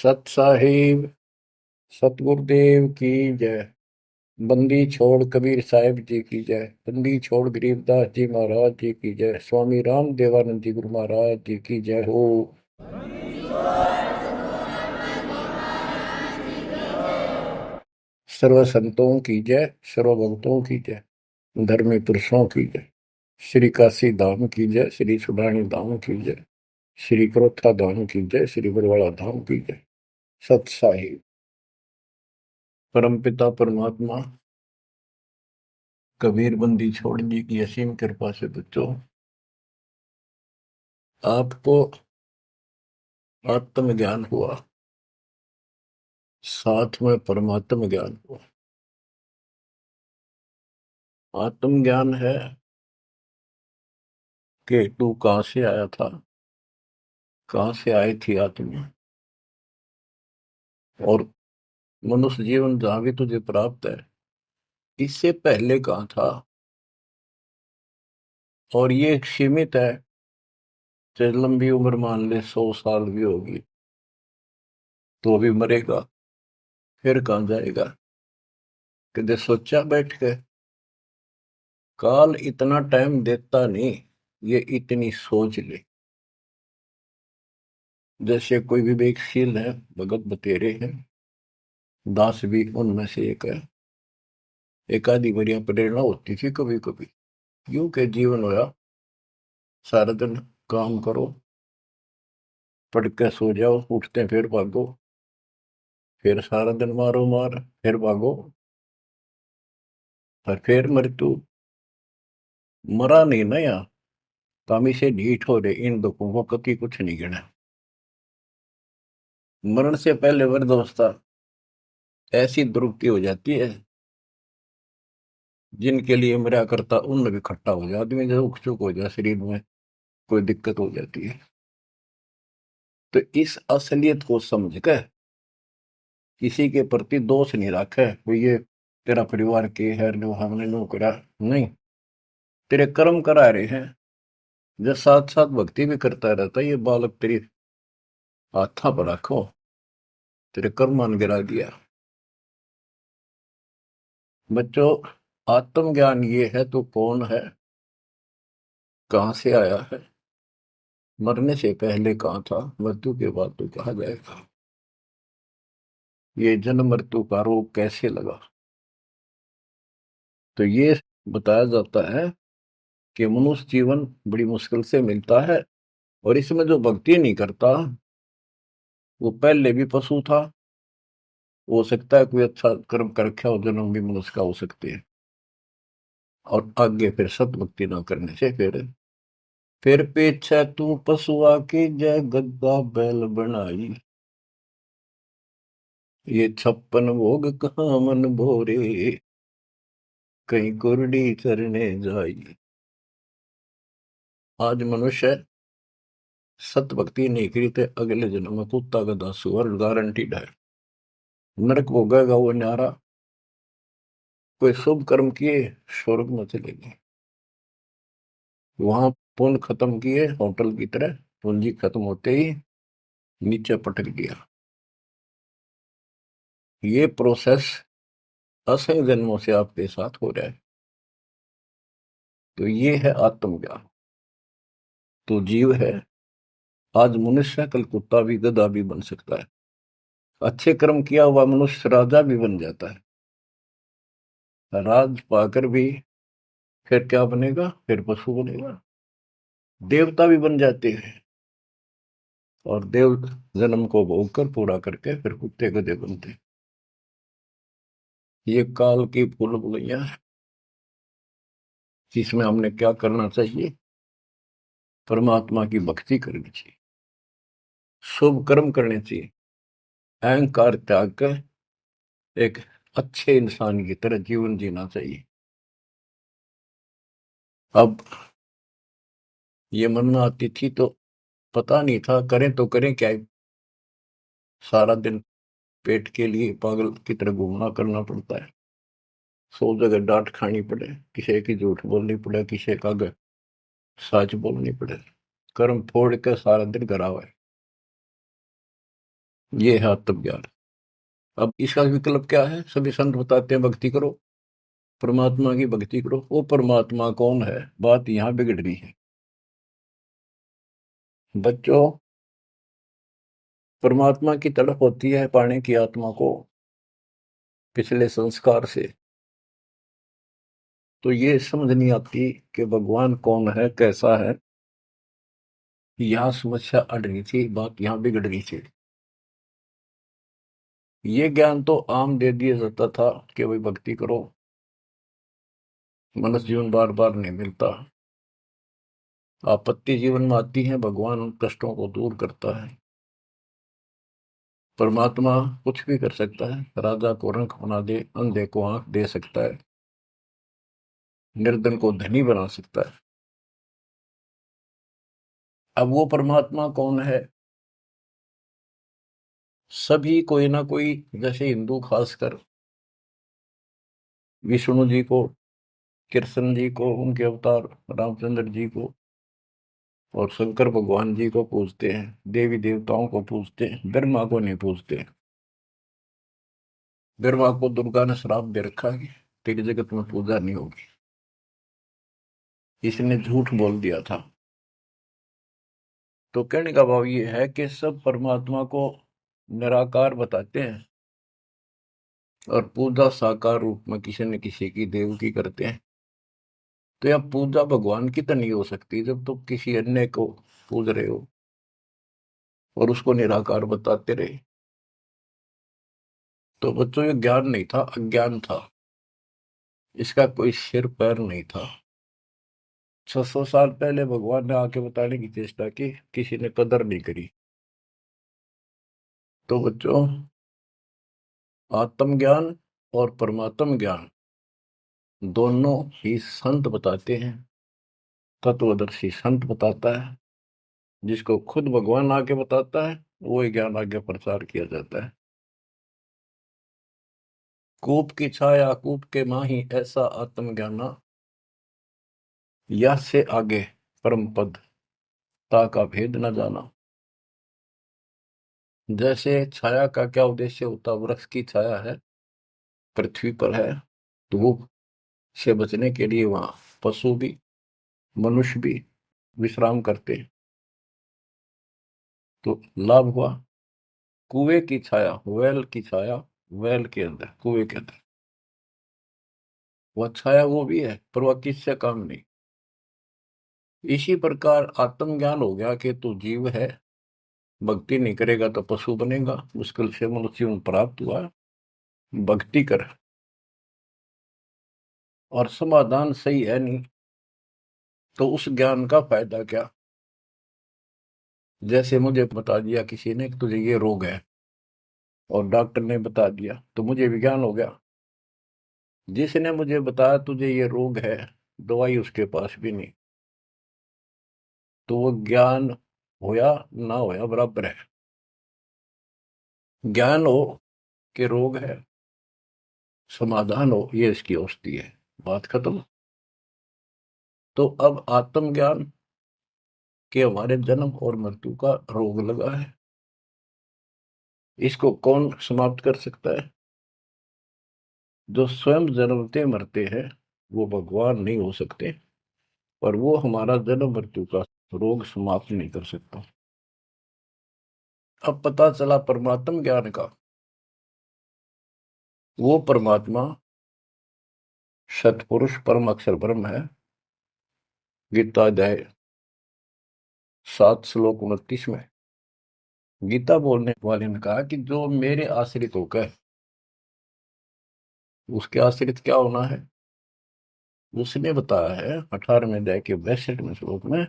सत साहिब सतगुरुदेव की जय। बंदी छोड़ कबीर साहिब जी की जय। बंदी छोड़ गरीबदास जी महाराज जी की जय। स्वामी राम देवानंद जी गुरु महाराज जी की जय हो। सर्व संतों की जय, सर्व भक्तों की जय, धर्मी पुरुषों की जय। श्री काशी धाम की जय, श्री सुडानी धाम की जय, श्री क्रोथा धाम की जय, श्री बरवाड़ा धाम की जय। सत साहिब परमपिता परमात्मा कबीर बंदी छोड़ जी की असीम कृपा से बच्चों आपको आत्म ज्ञान हुआ, साथ में परमात्म ज्ञान हुआ। आत्म ज्ञान है कि तू कहां से आया था, कहां से आई थी आत्मा, और मनुष्य जीवन जहां भी तुझे प्राप्त है इससे पहले कहां था। और ये सीमित है, चाहे लंबी उम्र मान ले 100 साल भी होगी तो अभी मरेगा, फिर कहां जाएगा। कदे सोचा बैठ के काल इतना टाइम देता नहीं, ये इतनी सोच ले। जैसे कोई विवेकशील है, भगत बतेरे हैं, दास भी उनमें से एक है। एक आधी बढ़िया प्रेरणा होती थी कभी कभी, यूं के जीवन होया सारा दिन काम करो, पढ़ के सो जाओ, उठते फिर भागो, फिर सारा दिन मारो मार, फिर भागो, और फिर मृत्यु। मरा नहीं ना यहाँ, कामी से ढीठ हो रहे, इन दुखों को कति कुछ नहीं गिना। मरण से पहले वृद्धावस्था ऐसी दुर्गति हो जाती है, जिनके लिए मरा करता उन भी खट्टा हो जाए, आदमी जब उख चुक हो जाए, शरीर में कोई दिक्कत हो जाती है। तो इस असलियत को समझ कर किसी के प्रति दोष नहीं रखे, कोई ये तेरा परिवार के है नो, हमने नो करा नहीं, तेरे कर्म करा रहे हैं। जब साथ साथ भक्ति भी करता रहता, ये बालक तेरी हाथा पर रखो, तेरे कर्म गिरा दिया। बच्चों, आत्मज्ञान ये है तो कौन है, कहां से आया है, मरने से पहले कहां था, मृत्यु के बाद तो कहा जाएगा, ये जन्म मृत्यु का रोग कैसे लगा। तो ये बताया जाता है कि मनुष्य जीवन बड़ी मुश्किल से मिलता है, और इसमें जो भक्ति नहीं करता वो पहले भी पशु था। हो सकता है कोई अच्छा कर्म कर रखा हो, जन्म भी मनुष्य का हो सकते हैं, और आगे फिर सत भक्ति न करने से फिर पीछे तू पशुआ की जय गद्दा बैल बनाई। ये 56 भोग कहाँ मन भोरे, कहीं कुरडी चरने जाई। आज मनुष्य सत भक्ति नहीं करी तो अगले जन्म में कुत्ता गधा सुअर गारंटीड है, नरक भोगेगा वो न्यारा। कोई शुभ कर्म किए स्वर्ग में चले गए, वहां पुण्य खत्म किए होटल की तरह, पूंजी खत्म होते ही नीचे पटक गया। ये प्रोसेस असंख्य जन्मों से आपके साथ हो रहा है। तो ये है आत्मज्ञान। तो जीव है, आज मनुष्य कल कुत्ता भी गधा भी बन सकता है। अच्छे कर्म किया हुआ मनुष्य राजा भी बन जाता है, राज पाकर भी फिर क्या बनेगा, फिर पशु बनेगा, देवता भी बन जाते हैं, और देव जन्म को भोग कर पूरा करके फिर कुत्ते गधे बनते हैं। ये काल की भूल भुलैया है, जिसमें हमने क्या करना चाहिए, परमात्मा की भक्ति करनी चाहिए, शुभ कर्म करने चाहिए, अहंकार त्याग कर एक अच्छे इंसान की तरह जीवन जीना चाहिए। अब ये मन में आती थी तो पता नहीं था करें तो करें क्या, सारा दिन पेट के लिए पागल की तरह घूमना करना पड़ता है, 100 जगह डांट खानी पड़े, किसी की झूठ बोलनी पड़े, किसी का सच बोलनी पड़े, कर्म फोड़ के सारा दिन करा हुआ है। ये है आत्मज्ञान। अब इसका विकल्प क्या है? सभी संत बताते हैं भक्ति करो, परमात्मा की भक्ति करो। वो परमात्मा कौन है, बात यहां बिगड़ रही है बच्चों। परमात्मा की तड़प होती है पाने की आत्मा को पिछले संस्कार से। तो ये समझ नहीं आती कि भगवान कौन है, कैसा है। यहां समस्या अड़ रही थी, बात यहां बिगड़ रही थी। ये ज्ञान तो आम दे दिया जाता था कि भाई भक्ति करो, मनुष्य जीवन बार बार नहीं मिलता, आपत्ति जीवन में आती है, भगवान उन कष्टों को दूर करता है। परमात्मा कुछ भी कर सकता है, राजा को रंक बना दे, अंधे को आंख दे सकता है, निर्धन को धनी बना सकता है। अब वो परमात्मा कौन है? सभी कोई ना कोई, जैसे हिंदू खासकर विष्णु जी को, कृष्ण जी को, उनके अवतार रामचंद्र जी को और शंकर भगवान जी को पूजते हैं, देवी देवताओं को पूजते हैं, ब्रह्मा को नहीं पूजते। ब्रह्मा को दुर्गा ने श्राप दे रखा है कि तेरी जगत में पूजा नहीं होगी, इसने झूठ बोल दिया था। तो कहने का भाव ये है कि सब परमात्मा को निराकार बताते हैं और पूजा साकार रूप में किसी न किसी की देव की करते हैं। तो यह पूजा भगवान की तो नहीं हो सकती जब तुम किसी अन्य को पूज रहे हो और उसको निराकार बताते रहे। तो बच्चों, ये ज्ञान नहीं था, अज्ञान था। इसका कोई सिर पैर नहीं था। 600 साल पहले भगवान ने आके बताने की चेष्टा की, किसी ने कदर नहीं करी। तो बच्चों, आत्मज्ञान और परमात्म ज्ञान दोनों ही संत बताते हैं, तत्वदर्शी संत बताता है। जिसको खुद भगवान आके बताता है वो ज्ञान आगे प्रचार किया जाता है। कूप की छाया कूप के माही, ऐसा आत्मज्ञाना, या से आगे परम पद ता का भेद न जाना। जैसे छाया का क्या उद्देश्य होता, वृक्ष की छाया है, पृथ्वी पर है, धूप से बचने के लिए वहां पशु भी मनुष्य भी विश्राम करते हैं। तो लाभ हुआ। कुएं की छाया, वेल की छाया, वेल के अंदर, कुएं के अंदर वह छाया वो भी है, पर वह किससे काम नहीं। इसी प्रकार आत्मज्ञान हो गया कि तू जीव है, भक्ति नहीं करेगा तो पशु बनेगा, मुश्किल से मनुष्य जीवन प्राप्त हुआ, भक्ति कर। और समाधान सही है नहीं तो उस ज्ञान का फायदा क्या? जैसे मुझे बता दिया किसी ने कि तुझे ये रोग है और डॉक्टर ने बता दिया, तो मुझे विज्ञान हो गया। जिसने मुझे बताया तुझे ये रोग है, दवाई उसके पास भी नहीं, तो वो ज्ञान होया ना होया बराबर है। ज्ञान हो कि रोग है, समाधान हो ये इसकी औषधि है, बात खत्म। तो अब आत्मज्ञान के हमारे जन्म और मृत्यु का रोग लगा है, इसको कौन समाप्त कर सकता है? जो स्वयं जन्मते मरते हैं वो भगवान नहीं हो सकते, और वो हमारा जन्म मृत्यु का रोग समाप्त नहीं कर सकता। अब पता चला परमात्म ज्ञान का, वो परमात्मा सतपुरुष परम अक्षर ब्रह्म है। गीता अध्याय 7 श्लोक 29 में गीता बोलने वाले ने कहा कि जो मेरे आश्रित होकर, उसके आश्रित क्या होना है? उसने बताया है 18वें अध्याय के 62वें श्लोक में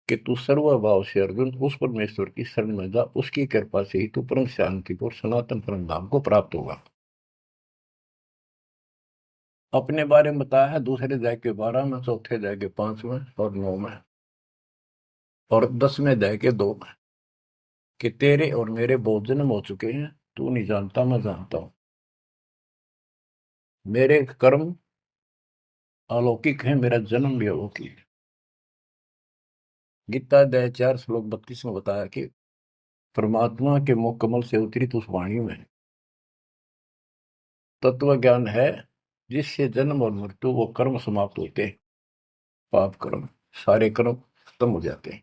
कि तू सर्वभाव से अर्जुन उस परमेश्वर की शरण में जा, उसकी कृपा से ही तू परम शांति को, सनातन परम धाम को प्राप्त होगा। अपने बारे में बताया है दूसरे अध्याय के 12 में, चौथे अध्याय के 5 में और 9 में, और 10वें अध्याय के 2 में कि तेरे और मेरे बहुत जन्म हो चुके हैं, तू नहीं जानता मैं जानता हूं, मेरे कर्म अलौकिक है, मेरा जन्म भी अलौकिक है। गीता अध्याय 4 श्लोक 32 में बताया कि परमात्मा के मुख कमल से उतरी उस वाणी में तत्व ज्ञान है, जिससे जन्म और मृत्यु वो कर्म समाप्त होते हैं। पाप कर्म, सारे कर्म खत्म हो जाते हैं।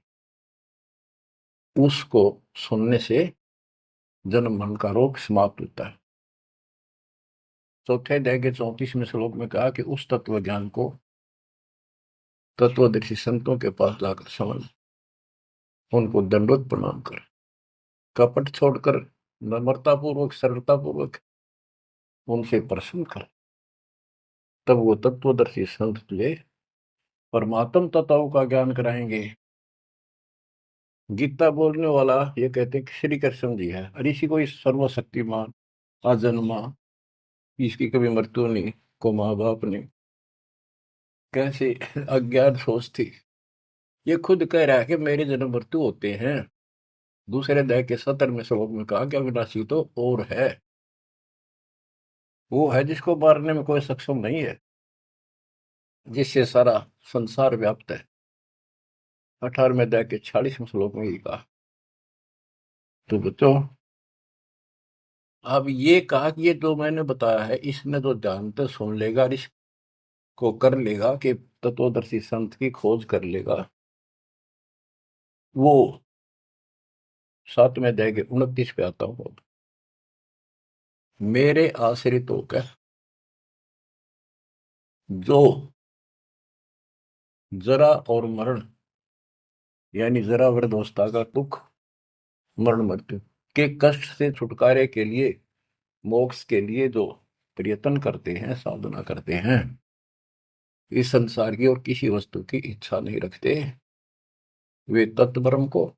उसको सुनने से जन्म मरण का रोग समाप्त होता है। चौथे अध्याय के 34वें श्लोक में कहा कि उस तत्व ज्ञान को तत्वदर्शी संतों के पास जाकर समझ, उनको दंडोत प्रणाम कर, कपट छोड़कर नम्रता पूर्वक, सरलता पूर्वक उनसे प्रश्न कर, तब वो तत्वदर्शी संत तुझे परमात्म तत्वों का ज्ञान कराएंगे। गीता बोलने वाला ये कहते हैं कि श्री कृष्ण जी है, और इसी को इस सर्वशक्तिमान अजन्मा, इसकी कभी मृत्यु नहीं, को माँ बाप ने कैसे अज्ञात सोच थी। ये खुद कह रहा है कि मेरे जन्म मृत्यु होते हैं। दूसरे अध्याय के 70वें श्लोक में कहा कि अविनाशी तो और है, वो है जिसको मारने में कोई सक्षम नहीं है, जिससे सारा संसार व्याप्त है। 18वें अध्याय के 46वें श्लोक में ये कहा। तो बच्चों, अब ये कहा कि ये जो मैंने बताया है, इसने तो जानते सुन लेगा और इसको कर लेगा कि तत्वदर्शी संत की खोज कर लेगा, वो 7वें अध्याय के 29 पे आता हूं। मेरे आश्रित होकर जो जरा और मरण, यानी जरा वृद्धावस्था का दुख, मरण मृत्यु के कष्ट से छुटकारे के लिए, मोक्ष के लिए जो प्रयत्न करते हैं, साधना करते हैं, इस संसार की और किसी वस्तु की इच्छा नहीं रखते, वे तत्ब्रह्म को,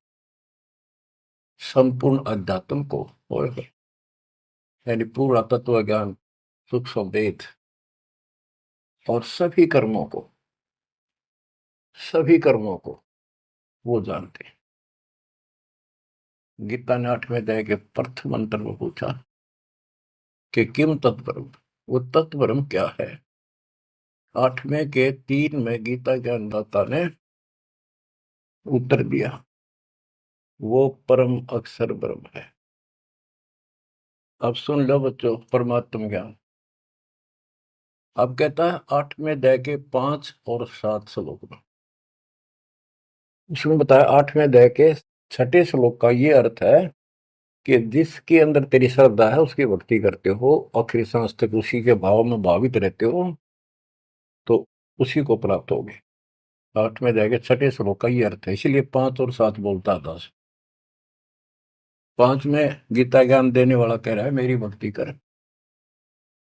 संपूर्ण अध्यात्म को, और यानी पूरा तत्व ज्ञान, सूक्ष्म वेद और सभी कर्मों को वो जानते हैं। गीता ने 8वें अध्याय के प्रथम मंत्र में पूछा कि किम तत्ब्रह्म, वो तत्ब्रह्म क्या है। 8वें के 3 में गीता ज्ञानदाता ने उत्तर दिया, वो परम अक्षर ब्रह्म है। अब सुन लो बच्चों, परमात्म ज्ञान अब कहता है 8वें अध्याय के 5 और 7 श्लोक में। उसमें बताया 8वें अध्याय के 6ठे श्लोक का ये अर्थ है कि जिसके अंदर तेरी श्रद्धा है, उसकी भक्ति करते हो, आखिरी सांस तक उसी के भाव में भावित रहते हो, तो उसी को प्राप्त होगे। 8वें अध्याय के 6ठे श्लोक का ये अर्थ है, इसलिए 5 और 7 बोलता था। 5 में गीता ज्ञान देने वाला कह रहा है मेरी भक्ति कर,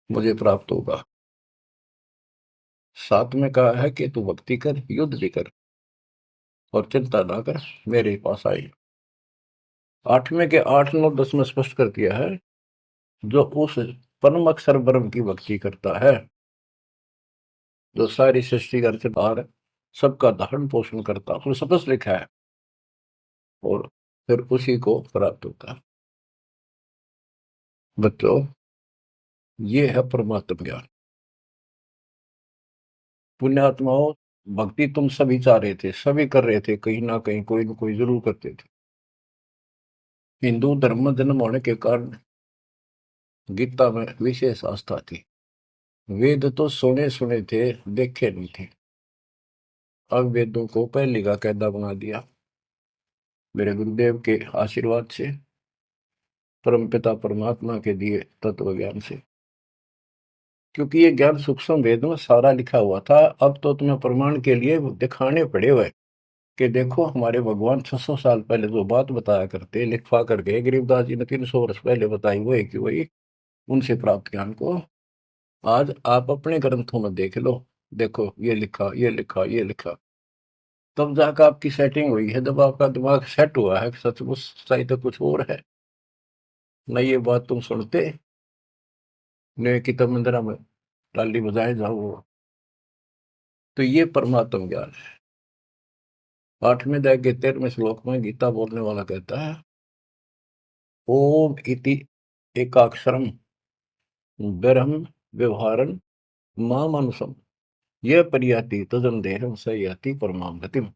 मुझे प्राप्त होगा। 7 में कहा है कि तू भक्ति कर, युद्ध भी कर और चिंता ना कर, मेरे पास आई। 8वें के 8, 9, 10 में स्पष्ट कर दिया है, जो उस परम अक्षर ब्रह्म की भक्ति करता है, जो सारी सृष्टि का रचनहार, सबका धारण पोषण करता, उसमें स्पष्ट लिखा है, और फिर उसी को प्राप्त होता है। बच्चों, ये है परमात्म ज्ञान। पुण्यात्माओं, भक्ति तुम सभी चाह रहे थे, सभी कर रहे थे, कहीं ना कहीं कोई ना कोई जरूर करते थे। हिंदू धर्म में जन्म होने के कारण गीता में विशेष आस्था थी। वेद तो सुने सुने थे, देखे नहीं थे। अब वेदों को पहले का कायदा बना दिया मेरे गुरुदेव के आशीर्वाद से, परमपिता परमात्मा के दिए तत्व ज्ञान से। क्योंकि ये ज्ञान सूक्ष्म वेद में सारा लिखा हुआ था। अब तो तुम्हें प्रमाण के लिए दिखाने पड़े हुए कि देखो, हमारे भगवान 600 साल पहले जो बात बताया करते, लिखवा कर गए, गरीबदास जी ने 300 वर्ष पहले बताई, वो कि वही उनसे प्राप्त ज्ञान को आज आप अपने ग्रंथों में देख लो। देखो, ये लिखा, ये लिखा, ये लिखा। तब जाकर आपकी सेटिंग हुई है, जब आपका दिमाग सेट हुआ है, सचमुच सही तो कुछ और है न। ये बात तुम सुनते ने कि तब मंदिरा में टाली बजाए जाओ। तो ये परमात्म ज्ञान है। 8वें अध्याय के 13वें श्लोक में गीता बोलने वाला कहता है, ओम इति एकाक्षरम ब्रह्म व्यवहारन मामनुषम यह परियाति तजन देहम स याति परमाम गतिम।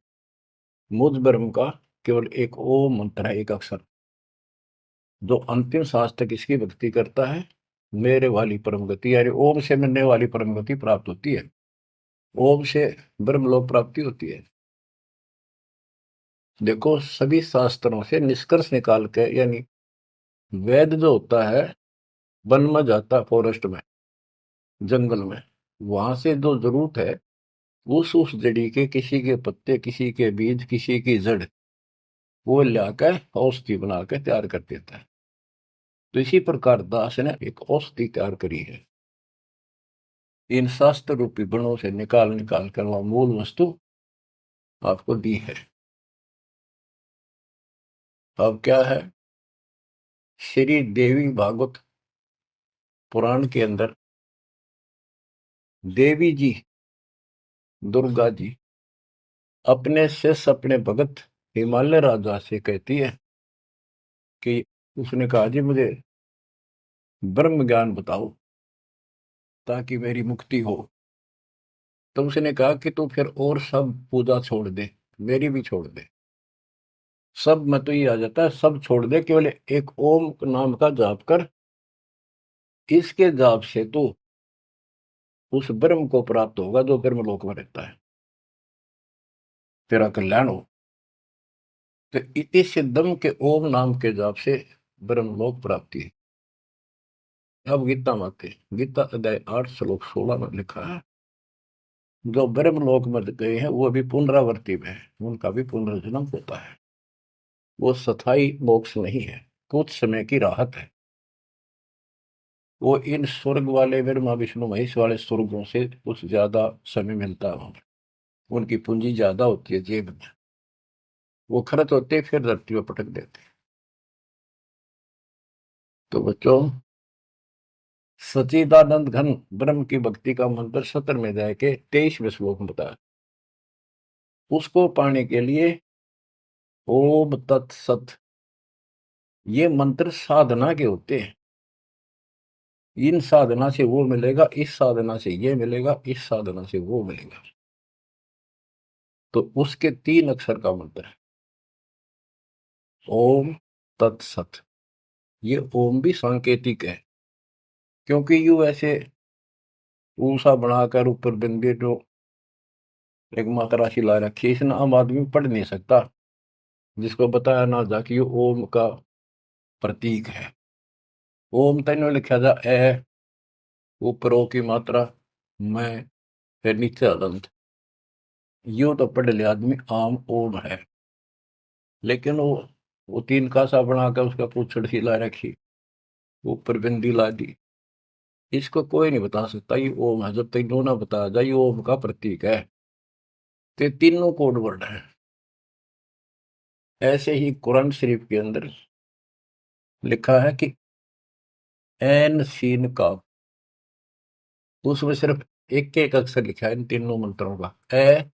मुझ ब्रह्म का केवल एक ओम मंत्र है, एक अक्षर, जो अंतिम सांस तक इसकी भक्ति करता है, मेरे वाली परम गति, यानी ओम से मिलने वाली परम गति प्राप्त होती है। ओम से ब्रह्मलोक प्राप्ति होती है। देखो, सभी शास्त्रों से निष्कर्ष निकाल के, यानी वेद जो होता है, वन में जाता है, फॉरेस्ट में, जंगल में, वहां से जो जरूरत है उस जड़ी के, किसी के पत्ते, किसी के बीज, किसी की जड़, वो लाकर औषधि बना के तैयार कर देता है। तो इसी प्रकार दास ने एक औषधि तैयार करी है, इन शास्त्र रूपी गुणों से निकाल निकाल कर वह मूल वस्तु आपको दी है। अब क्या है, श्री देवी भागवत पुराण के अंदर देवी जी, दुर्गा जी, अपने शिष्य, अपने भगत हिमालय राजा से कहती है कि, उसने कहा जी मुझे ब्रह्म ज्ञान बताओ ताकि मेरी मुक्ति हो। तो उसने कहा कि तू फिर और सब पूजा छोड़ दे, मेरी भी छोड़ दे, सब में तो ये आ जाता है, सब छोड़ दे, केवल एक ओम नाम का जाप कर, इसके जाप से तू उस ब्रह्म को प्राप्त होगा जो ब्रह्म लोक में रहता है, तेरा कल्याण हो। तो इति सिद्धम के ओम नाम के जाप से ब्रह्म लोक प्राप्ति है। अब गीता माते, गीता अध्याय 8 श्लोक 16 में लिखा है, जो ब्रह्म लोक में गए हैं वो भी पुनरावर्ती में है, उनका भी पुनर्जन्म होता है। वो स्थायी मोक्ष नहीं है, कुछ समय की राहत है। वो इन स्वर्ग वाले, ब्रह्मा विष्णु महेश वाले स्वर्गों से कुछ ज्यादा समय मिलता है वहां, उनकी पूंजी ज्यादा होती है जेब में, वो खर्च होते फिर धरती में पटक देते। तो बच्चों, सच्चिदानंद घन ब्रह्म की भक्ति का मंत्र 17वें अध्याय के 23वें श्लोक में बताया। उसको पाने के लिए ओम तत्सत, ये मंत्र साधना के होते हैं। इन साधना से वो मिलेगा, इस साधना से ये मिलेगा, इस साधना से वो मिलेगा। तो उसके 3 अक्षर का मंत्र है ओम तत्सत। ये ओम भी सांकेतिक है, क्योंकि यू ऐसे ऊषा बनाकर ऊपर बिंदी जो एक मात्रा राशि ला रखी है, इसने आम आदमी पढ़ नहीं सकता, जिसको बताया ना जा कि ये ओम का प्रतीक है। ओम तेनो लिखा जा ए, ऊपर ओ की मात्रा, मैं, फिर नीचे अदंत, यूं तो पढ़ लिया आदमी आम ओम है, लेकिन वो 3 कासा बनाकर उसका पूछड़ हिला रखी, ऊपर बिंदी ला दी, इसको कोई नहीं बता सकता ये ओम है जब तक दो ना बताया जाए ये ओम का प्रतीक है। तो तीनों कोड वर्ड है। ऐसे ही कुरान शरीफ के अंदर लिखा है कि एन सीन का, उसमें सिर्फ एक एक अक्षर लिखा है इन तीनों मंत्रों का। ए,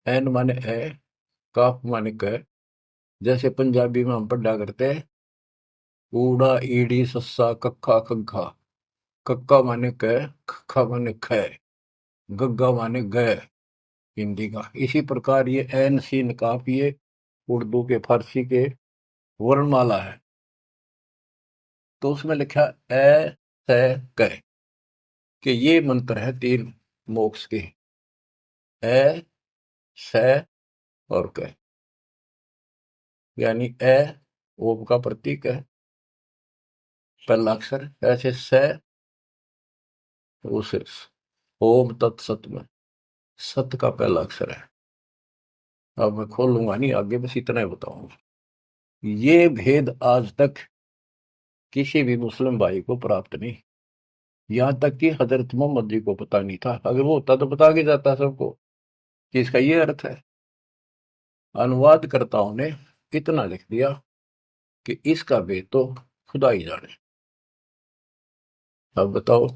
एन माने ए, काफ माने क, जैसे पंजाबी में हम पढ़ा करते हैं ऊड़ा ईड़ी सस्सा कक्का खग्गा, कक्का माने क, खक्का माने ख, गग्गा माने ग, हिंदी का। इसी प्रकार ये एन सीन काफ, ये उर्दू के, फारसी के वर्णमाला है। तो उसमें लिखा ए से क, कि ये मंत्र है 3 मोक्ष के, ए से और क, यानी ए ओम का प्रतीक है, पहला अक्षर, ऐसे से उस ओम तत्सत में सत का पहला अक्षर है। अब मैं खोलूंगा नहीं आगे, बस इतना ही बताऊंगा। ये भेद आज तक किसी भी मुस्लिम भाई को प्राप्त नहीं, यहाँ तक कि हजरत मोहम्मद जी को पता नहीं था। अगर वो होता तो बता के जाता सबको कि इसका ये अर्थ है। अनुवादकर्ताओं ने इतना लिख दिया कि इसका भेद तो खुदा ही जाने। अब बताओ,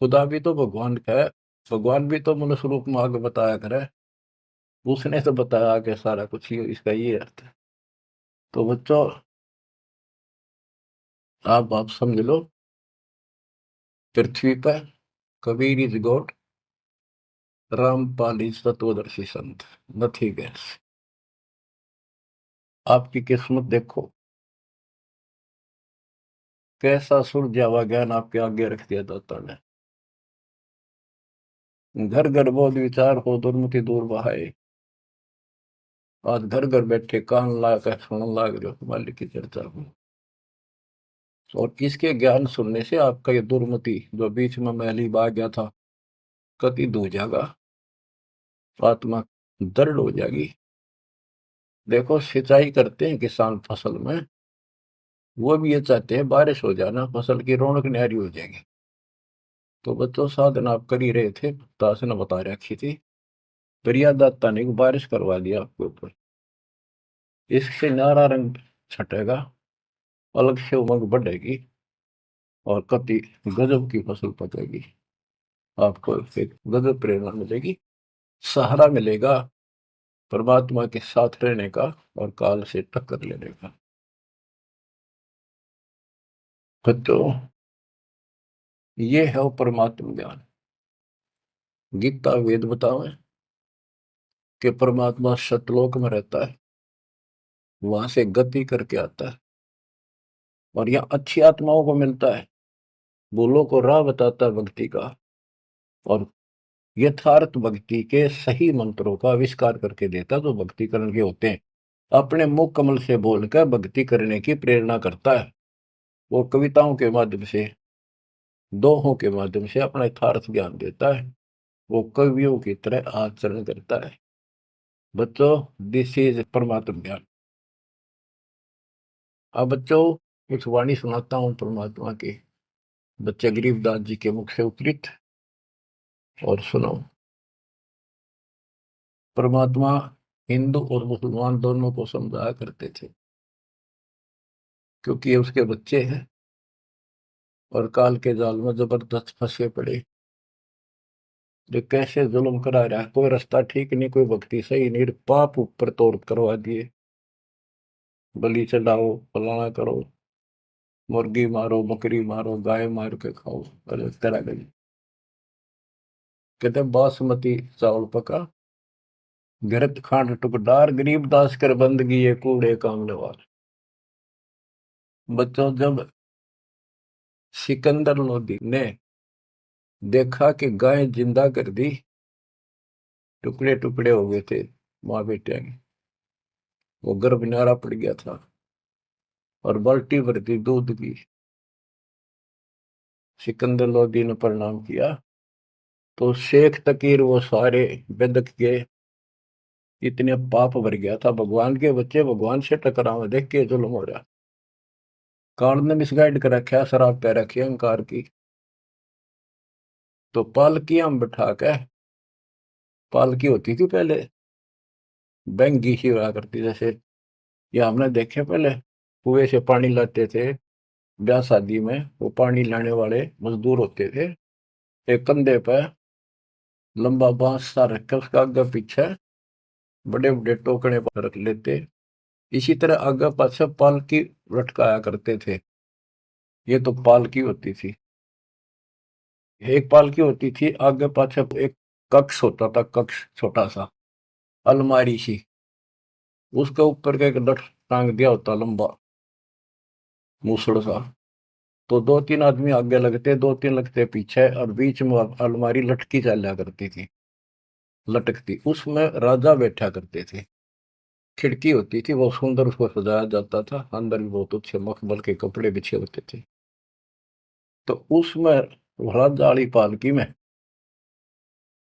खुदा भी तो भगवान का है, भगवान भी तो मनुष्य रूप में आगे बताया करे, उसने तो बताया कि सारा कुछ ही इसका ये अर्थ है। तो बच्चों, आप समझ लो, पृथ्वी पर Kabir is God, Rampal is तत्वदर्शी संत, नथिंग एल्स। आपकी किस्मत देखो, कैसा सुलझा हुआ ज्ञान आपके आगे रख दिया दाता ने। घर घर बोध विचार हो दुर्मति दूर बहाए। आज घर घर बैठे कान ला कर सुनने लग रहे हो मालिक की चर्चा को। और इसके ज्ञान सुनने से आपका ये दुर्मति जो बीच में मैली बा गया था कति दूर जाएगा, आत्मा दृढ़ हो जाएगी। देखो सिंचाई करते हैं किसान फसल में, वो भी ये चाहते हैं बारिश हो जाना, फसल की रौनक न्यारी हो जाएगी। तो बच्चों साधन आप कर ही रहे थे, दास ने बता रखी थी, प्रियादाता ने बारिश करवा दिया आपके ऊपर। इससे नारा रंग छटेगा, अलग से उमंग बढ़ेगी और कति गजब की फसल पकेगी। आपको एक गजब प्रेरणा मिलेगी, सहारा मिलेगा परमात्मा के साथ रहने का और काल से टक्कर लेने का। बच्चों ये है वो परमात्मा ज्ञान। गीता वेद बतावे कि परमात्मा सतलोक में रहता है, वहां से गति करके आता है और यहाँ अच्छी आत्माओं को मिलता है, भूलों को राह बताता है भक्ति का, और यथार्थ भक्ति के सही मंत्रों का आविष्कार करके देता जो भक्ति करने के होते हैं। अपने मुख कमल से बोलकर भक्ति करने की प्रेरणा करता है। वो कविताओं के माध्यम से, दोहों के माध्यम से अपना यथार्थ ज्ञान देता है। वो कवियों की तरह आचरण करता है। बच्चों दिस इज परमात्मा ज्ञान। अब बच्चों कुछ वाणी सुनाता हूं परमात्मा की, बच्चे गरीबदास जी के मुख से उद्धृत, और सुनो। परमात्मा हिंदू और मुसलमान दोनों को समझाया करते थे, क्योंकि ये उसके बच्चे हैं और काल के जाल में जबरदस्त फंसे पड़े। जो कैसे जुल्म करा रहा है, कोई रास्ता ठीक नहीं, कोई भक्ति सही नहीं, पाप ऊपर तोड़ करवा दिए। बलि चढ़ाओ, फलाना करो, मुर्गी मारो, बकरी मारो, गाय मार के खाओ, अलग तरह गई। कहते बासमती चावल पका, घृत खांड टुकडार, गरीब दास कर बंदगी ये कूड़े काम नवार। बच्चों जब सिकंदर लोधी ने देखा कि गाय जिंदा कर दी, टुकड़े टुकड़े हो गए थे माँ बेटे के, वो गर्भ न्यारा पड़ गया था और बाल्टी भर दी दूध की। सिकंदर लोधी ने प्रणाम किया तो शेख तकीर वो सारे बेदक के, इतने पाप भर गया था। भगवान के बच्चे भगवान से टकराव देख के जुल्म हो रहा, कान ने मिसगाइड कर रखा, शराब पै रखी अहंकार की। तो पालकियां में बिठा के, पालकी होती थी पहले बैंगी सी हुआ करती, जैसे ये हमने देखे पहले कुएं से पानी लाते थे ब्याह शादी में, वो पानी लाने वाले मजदूर होते थे। एक कंधे पे लंबा बांस सा रख के उसका आगे पीछे बड़े बड़े टोकरे पर रख लेते। इसी तरह आगे पाछे पालकी लटकाया करते थे। ये तो पालकी होती थी। एक पालकी होती थी, आगे पाछे एक कक्ष होता था, कक्ष छोटा सा अलमारी सी, उसके ऊपर का एक लठ टांग दिया होता लंबा मूसड़ सा। तो दो तीन आदमी आगे लगते, दो तीन लगते पीछे, और बीच में अलमारी लटकी चला करती थी, लटकती, उसमें राजा बैठा करते थे। खिड़की होती थी, बहुत सुंदर उसको सजाया जाता था, अंदर भी बहुत अच्छे मखमल के कपड़े बिछे होते थे। तो उसमें राजा वाली पालकी में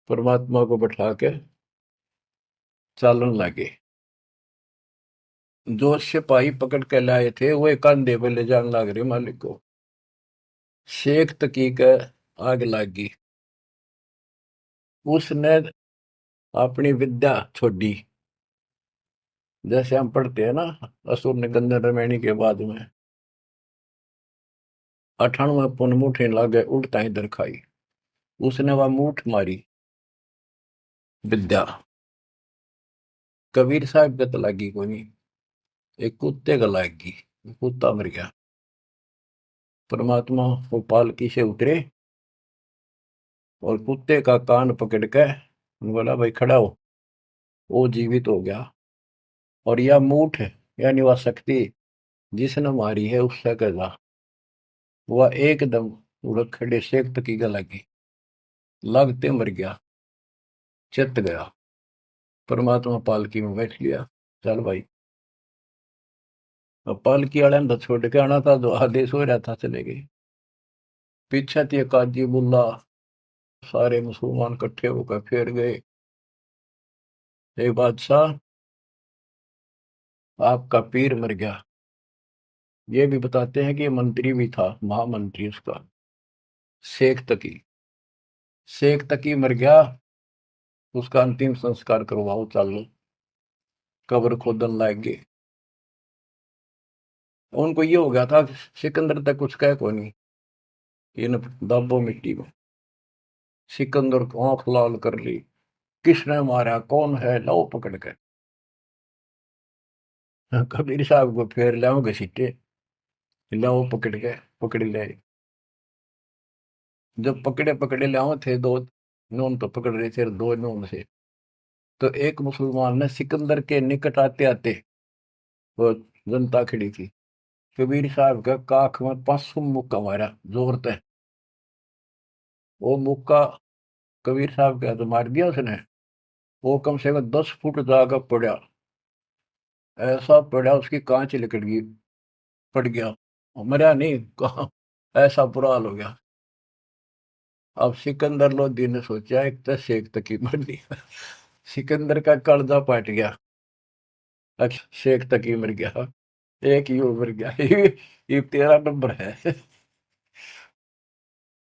परमात्मा को बैठा के चालन लगे। जो सिपाही पकड़ के लाए थे वो एक कंधे पे ले जाने लग रहे मालिक को। शेख तकी का आग लगी, उसने अपनी विद्या छोड़ी। जैसे हम पढ़ते हैं ना, असुर ने गंधर रमैनी के बाद में 98 पुन मुठे लागे उल्टा ही दर खाई, उसने वह मूठ मारी विद्या। कबीर साहब के तो लगी कोई नहीं, एक कुत्ते का लागी, कुत्ता मर गया। परमात्मा वो पालकी से उतरे और कुत्ते का कान पकड़ के बोला भाई खड़ा हो, वो जीवित हो गया। और यह मूठ यानी वह शक्ति जिसने मारी है उससे कहा वह एकदम उड़क खड़े सेक तकी का लगी, लगते मर गया, चित गया। परमात्मा पालकी में बैठ लिया, चल भाई। अब पालकी वाले ने तो छोड़ के आना था, जो आदेश हो रहा था चले गए। पीछे थी काजी बुल्ला, सारे मुसलमान इकट्ठे होकर फिर गए। हे बादशाह, आपका पीर मर गया। ये भी बताते हैं कि ये मंत्री भी था, महामंत्री उसका, शेख तकी। शेख तकी मर गया, उसका अंतिम संस्कार करवाओ, चलो कब्र खोदन लाग गए। उनको ये हो गया था कि सिकंदर तक कुछ कह को नहीं, इन दाबो मिट्टी में। सिकंदर को आंख लाल कर ली, किसने मारा, कौन है, लो पकड़ के। कबीर साहब को फिर लाओ घसीटे, लाओ पकड़ के, पकड़ ले। जब पकड़े पकड़े लाओ थे दो नून तो पकड़ रहे थे, दो नून से। तो एक मुसलमान ने सिकंदर के निकट आते आते, वो जनता खड़ी थी, कबीर साहब का काख में 500 मुक्का मारा जोर से। वो मुक्का कबीर साहब का तो मार दिया उसने, वो कम से कम 10 फुट जाकर पड़ा। ऐसा पड़ा उसकी कांच निकल गई, पड़ गया, मरा नहीं कहा। ऐसा बुरा हाल हो गया। अब सिकंदर लोधी ने सोचा एक तो शेख तकी मर दिया, सिकंदर का कलजा पाट गया। अच्छा शेख तकी मर गया, एक ही मर गया। ये 13 नंबर है।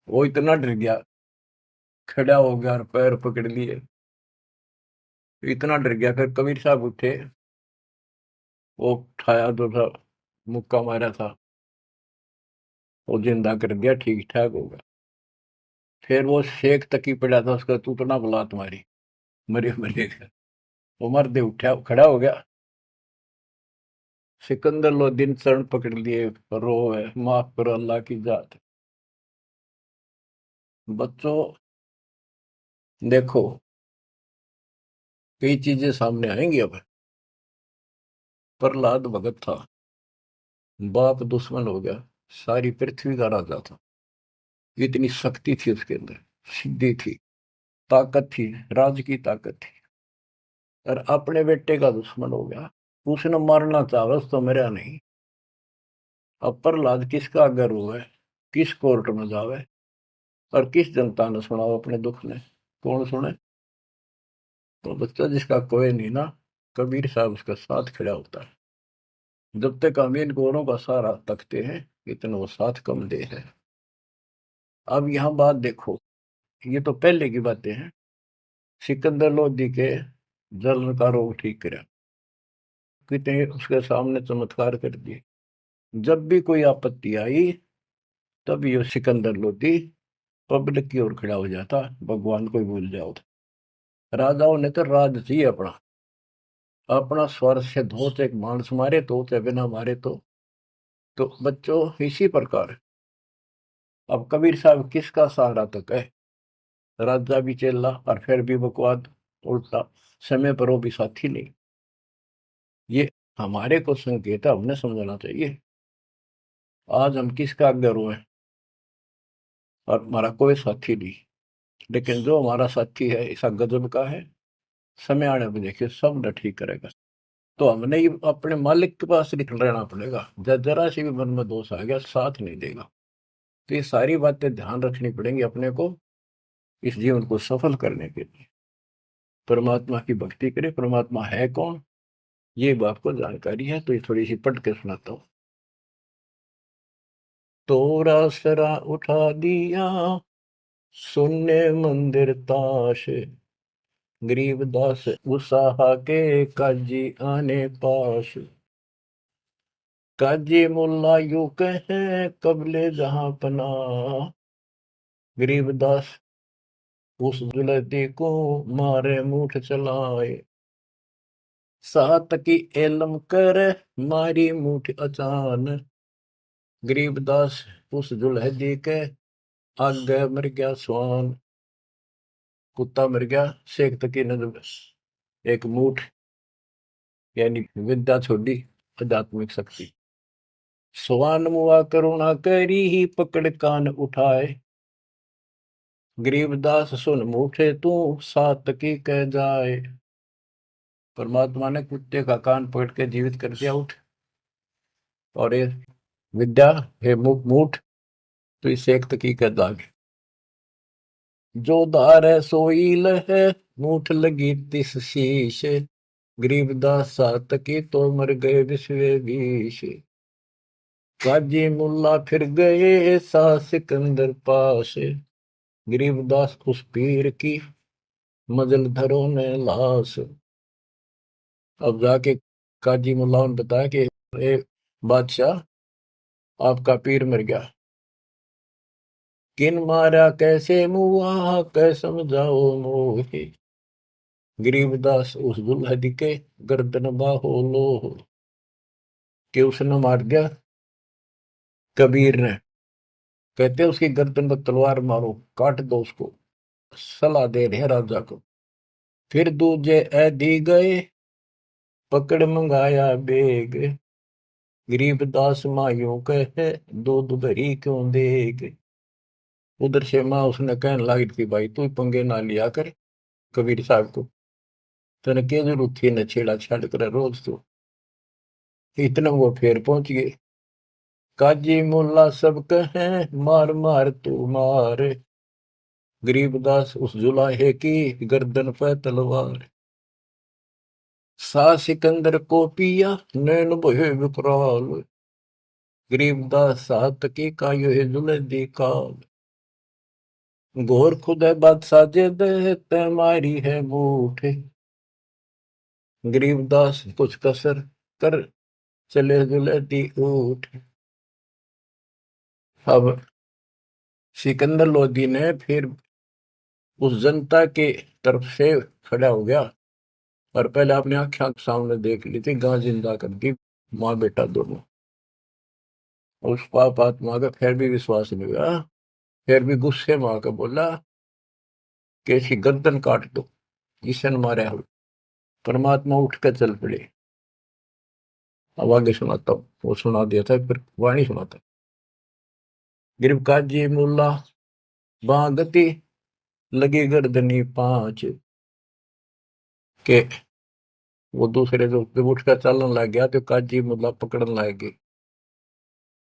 वो इतना डर गया, खड़ा हो गया और पैर पकड़ लिए, इतना डर गया। फिर कबीर साहब उठे, वो उठाया जो था, मुक्का मारा था, वो जिंदा कर दिया, ठीक ठाक हो गया। फिर वो शेख तकी पड़ा था, उसका तू तो ना बुला तुम्हारी, मरे मरेगा। वो मर्दे उठा, खड़ा हो गया। सिकंदर लोधी ने चरण पकड़ लिए, रो है, माफ करो अल्लाह की जात। बच्चों देखो, कई चीजें सामने आएंगी अब। प्रहलाद भगत था, बाप दुश्मन हो गया, सारी पृथ्वी का राजा था। इतनी शक्ति थी उसके अंदर, सिद्धि थी, ताकत थी, राज की ताकत थी, और अपने बेटे का दुश्मन हो गया। उसने मारना चाहा तो मरा नहीं। अब प्रहलाद किसका अगर हुआ है, किस कोर्ट में जावे, और किस जनता ने सुनाओ अपने दुख ने, कौन सुने। तो बच्चा जिसका कोई नहीं ना, कबीर साहब उसका साथ खड़ा होता है। जब तक हम इन गोरों का सहारा तकते हैं, इतना वो साथ कम दे है। अब यहाँ बात देखो, ये तो पहले की बातें हैं। सिकंदर लोधी के जलन का रोग ठीक करा, कितने उसके सामने चमत्कार कर दिए। जब भी कोई आपत्ति आई, तब ये सिकंदर लोधी पब्लिक की ओर खड़ा हो जाता, भगवान को ही भूल जाओ। राजाओं ने तो राज चाहिए अपना, अपना स्वर से धो, एक मानस मारे तो चाहे बिना मारे तो बच्चों इसी प्रकार। अब कबीर साहब किसका सहारा तक है, राजा भी चेला और फिर भी बकवाद उल्टा, समय पर वो भी साथी नहीं। ये हमारे को संकेत है, हमने समझना चाहिए। आज हम किसका अगर हैं, और हमारा कोई साथी नहीं। लेकिन जो हमारा साथी है ऐसा गजब का है, समय आने पर देखिए सब न ठीक करेगा। तो हमने ही अपने मालिक के पास निकल रहना पड़ेगा। जरा सी भी मन में दोष आ गया, साथ नहीं देगा। तो ये सारी बातें ध्यान रखनी पड़ेंगी अपने को, इस जीवन को सफल करने के लिए। परमात्मा की भक्ति करें। परमात्मा है कौन, ये बात को जानकारी है, तो ये थोड़ी सी पढ़ के सुनाता हूँ। तोरा सरा उठा दिया, सुनने मंदिर ताश, गरीबदास उसाहा के काजी आने पास। काजी मुल्ला यूं कहे कबले जहां पना, गरीबदास उस जुलती को मारे मुठ चलाए। सात की एलम कर मारी मुठ अचान, गरीबदास उस जुलहदी के आगे मर गया स्वान। कुत्ता मर गया, शेख तकी ने जब एक मूठ यानी विद्या छोड़ी, आध्यात्मिक शक्ति, स्वान मुआ करुणा करी ही पकड़ कान उठाए। गरीबदास सुन मूठे तू सात की कह जाए। परमात्मा ने कुत्ते का कान पकड़ के जीवित कर दिया, उठ। और ये विद्या हे मूठ, तो इसे एक तकी कह दाग। जो धार है सोई लह मूठ लगी तिस शीश। गरीबदास सात की तो मर गए विश्वे बीश। काजी मुल्ला फिर गए सा सिकंदर पास। गरीबदास उस पीर की मजल धरो ने लाश। अब जाके काजी मुल्ला ने बताया कि ए बादशाह, आपका पीर मर गया। किन मारा कैसे मुआ कै समझाओ मोहे। गरीबदास उस दुल्हन के गर्दन बाहो लो। कि उसने मार दिया कबीर ने। कहते उसकी गर्दन पर तलवार मारो, काट दो उसको। सलाह दे रहे राजा को। फिर दूजे ऐदी गए पकड़ मंगाया बेग। गरीबदास मायूं कहे दूध भरी क्यों देग। उधर से माँ उसने कहने लगी थी, भाई तू पंगे ना लिया कर कबीर साहब को, तेने क्या जरूरत थी न छेड़ा छाड़ कर रोज तो। इतना वो फिर पहुंच गए। काजी मुल्ला सब कहे मार मार तू मार। गरीबदास उस जुलाहे की गर्दन पे तलवार। सा सिकंदर को पिया नैन बोहे विकराल। गरीबदास सात की का यो जुलदी काल। घोर खुद है बादशाह जे दे मारी है बूठ। गरीबदास कुछ कसर कर चले जुलदी ऊठ। अब सिकंदर लोधी ने फिर उस जनता के तरफ से खड़ा हो गया और पहले अपनी आंखें सामने देख ली थी, गां जिंदा कर दी, माँ बेटा दोनों। उस पाप आत्मा का फिर भी विश्वास नहीं हुआ। फिर भी गुस्से में आकर बोला कि इसकी गर्दन काट दो, जिसे न मारा हो। परमात्मा उठ कर चल पड़े। अब आगे सुनाता हूँ, वो सुना दिया था फिर वाणी सुनाता। गिरब काजी मुल्ला बागती लगी गर्दनी पांच। के वो दूसरे जो जब उठ कर चलन लग गया तो काजी मुल्ला पकड़न लग गए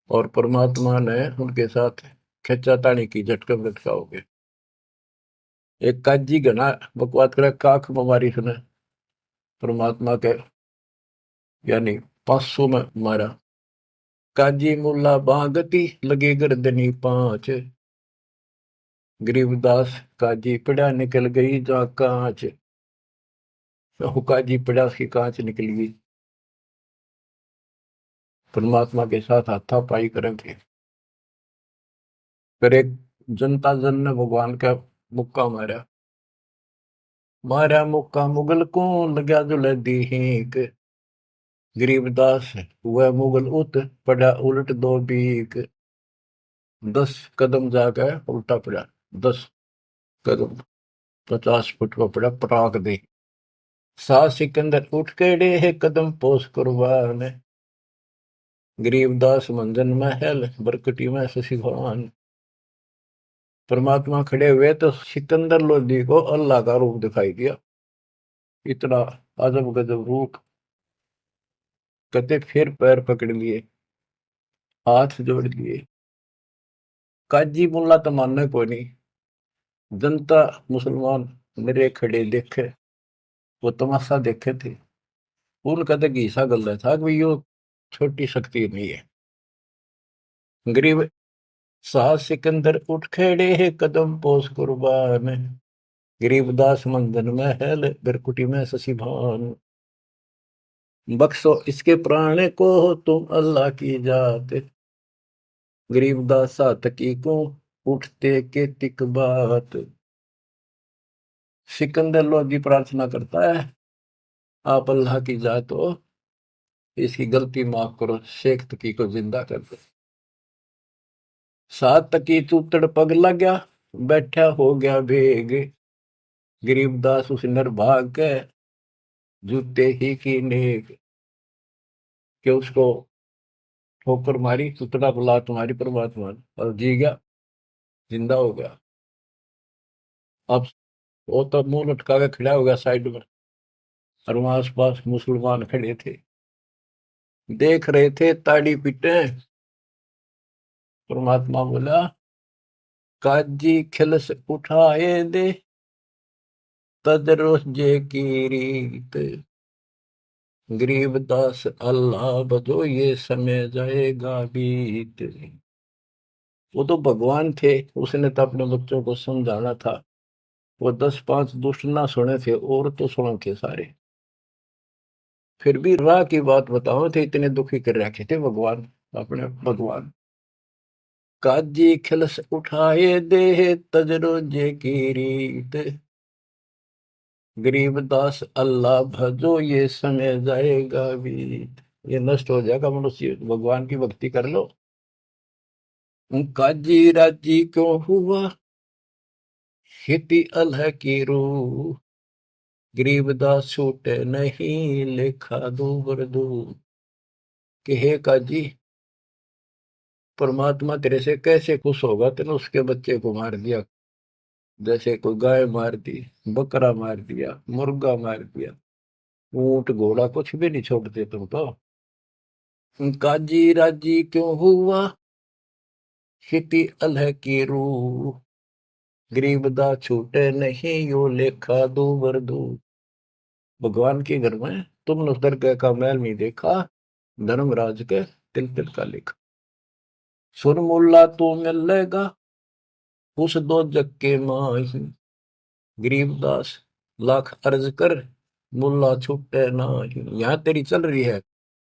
और परमात्मा ने उनके साथ खेचा तानी की, झटकन झटका हो गए। एक काजी घना बकवास करे, काख बीमारी सुने परमात्मा के यानी 500 में मारा। काजी मुल्ला बागती लगे गर्दनी पांच। गरीबदास काजी पड़ा निकल गई जा कांच। काजी पड़ा की कांच निकल गई। परमात्मा के साथ हाथापाई करेंगे। फिर एक जनता जन ने भगवान का मुक्का मारा। मारा मुक्का मुगल को लगा जुल दी हीक। गरीबदास वह मुगल उत पड़ा उलट दो बीक। 10 कदम जाकर उल्टा पड़ा, 10 कदम 50 फुट को पड़ा पटाक दे। सा सिकंदर उठ के डे कदम पोस कुर्बान। गरीबदास मंजन महल बरकटी में शशि भगवान। परमात्मा खड़े हुए तो सिकंदर लोधी को अल्लाह का रूप दिखाई दिया। इतना अजब गजब रूप। कहते फिर पैर पकड़ लिए, हाथ जोड़ लिए। काजी मुल्ला तो मानने को नहीं। जनता मुसलमान मेरे खड़े देखे, वो तमाशा देखे थे। उनका तो घीसा गल था कि यो छोटी शक्ति नहीं है। गरीब साहस सिकंदर उठ खड़े है कदम पोस कुर्बान। गरीबदास मंदन महल बिरकुटी में शशि भान। बख्शो इसके प्राण को तुम अल्लाह की जात। गरीबदास सातकी को उठते के तिक बात। सिकंदर लोधी प्रार्थना करता है, आप अल्लाह की जात हो, इसकी गलती माफ करो, शेख तकी को जिंदा कर दो। सात तकी चूतड़ पग लग गया, बैठा हो गया भेग। गरीबदास उस निर्भाग के जूते ही की नेक। कि उसको ठोकर मारी, सुतड़ा बुला तुम्हारी परमात्मा ने, और जी गया, जिंदा हो गया। अब वो तो मुंह लटका के खड़ा हो गया साइड में, और वहां आस पास मुसलमान खड़े थे, देख रहे थे ताड़ी पीटे। परमात्मा बोला, काजी खिलस उठाए दे, तदरोस जे की रीत, गरीबदास अल्लाह बजो ये समय जाएगा बीत। वो तो भगवान थे, उसने तो अपने बच्चों को समझाना था। वो 10-5 दुष्ट ना सुने थे, और तो सुने थे सारे। फिर भी राह की बात बताओ थे, इतने दुखी कर रखे थे भगवान, अपने भगवान। काजी खिलस उठाए दे, तजरो जे की रीत, गरीबदास अल्लाह भजो ये समय जाएगा बीत। ये नष्ट हो जाएगा मनुष्य, भगवान की भक्ति कर लो। काजी राजी क्यों हुआ, खेती अलह की रूह, गरीबदास छूटे नहीं, लेखा दूबर दूर। कि हे काजी, परमात्मा तेरे से कैसे खुश होगा, तेने उसके बच्चे को मार दिया। जैसे कोई गाय मार दी, बकरा मार दिया, मुर्गा मार दिया, ऊंट घोड़ा कुछ भी नहीं छोड़ते तुम तो। काजी राजी क्यों हुआ, खेती अलह की रूह, गरीबदा छूटे नहीं, यो लेखा दूबर दूर। भगवान के घर में तुमने उस दरगाह का महल नहीं देखा, धर्मराज के तिल तिल का लिखा। सुन मुल्ला तू मिलेगा, उस दो जग के माही, गरीबदास लाख अर्ज कर, मुल्ला छूटे नाही। यहाँ तेरी चल रही है,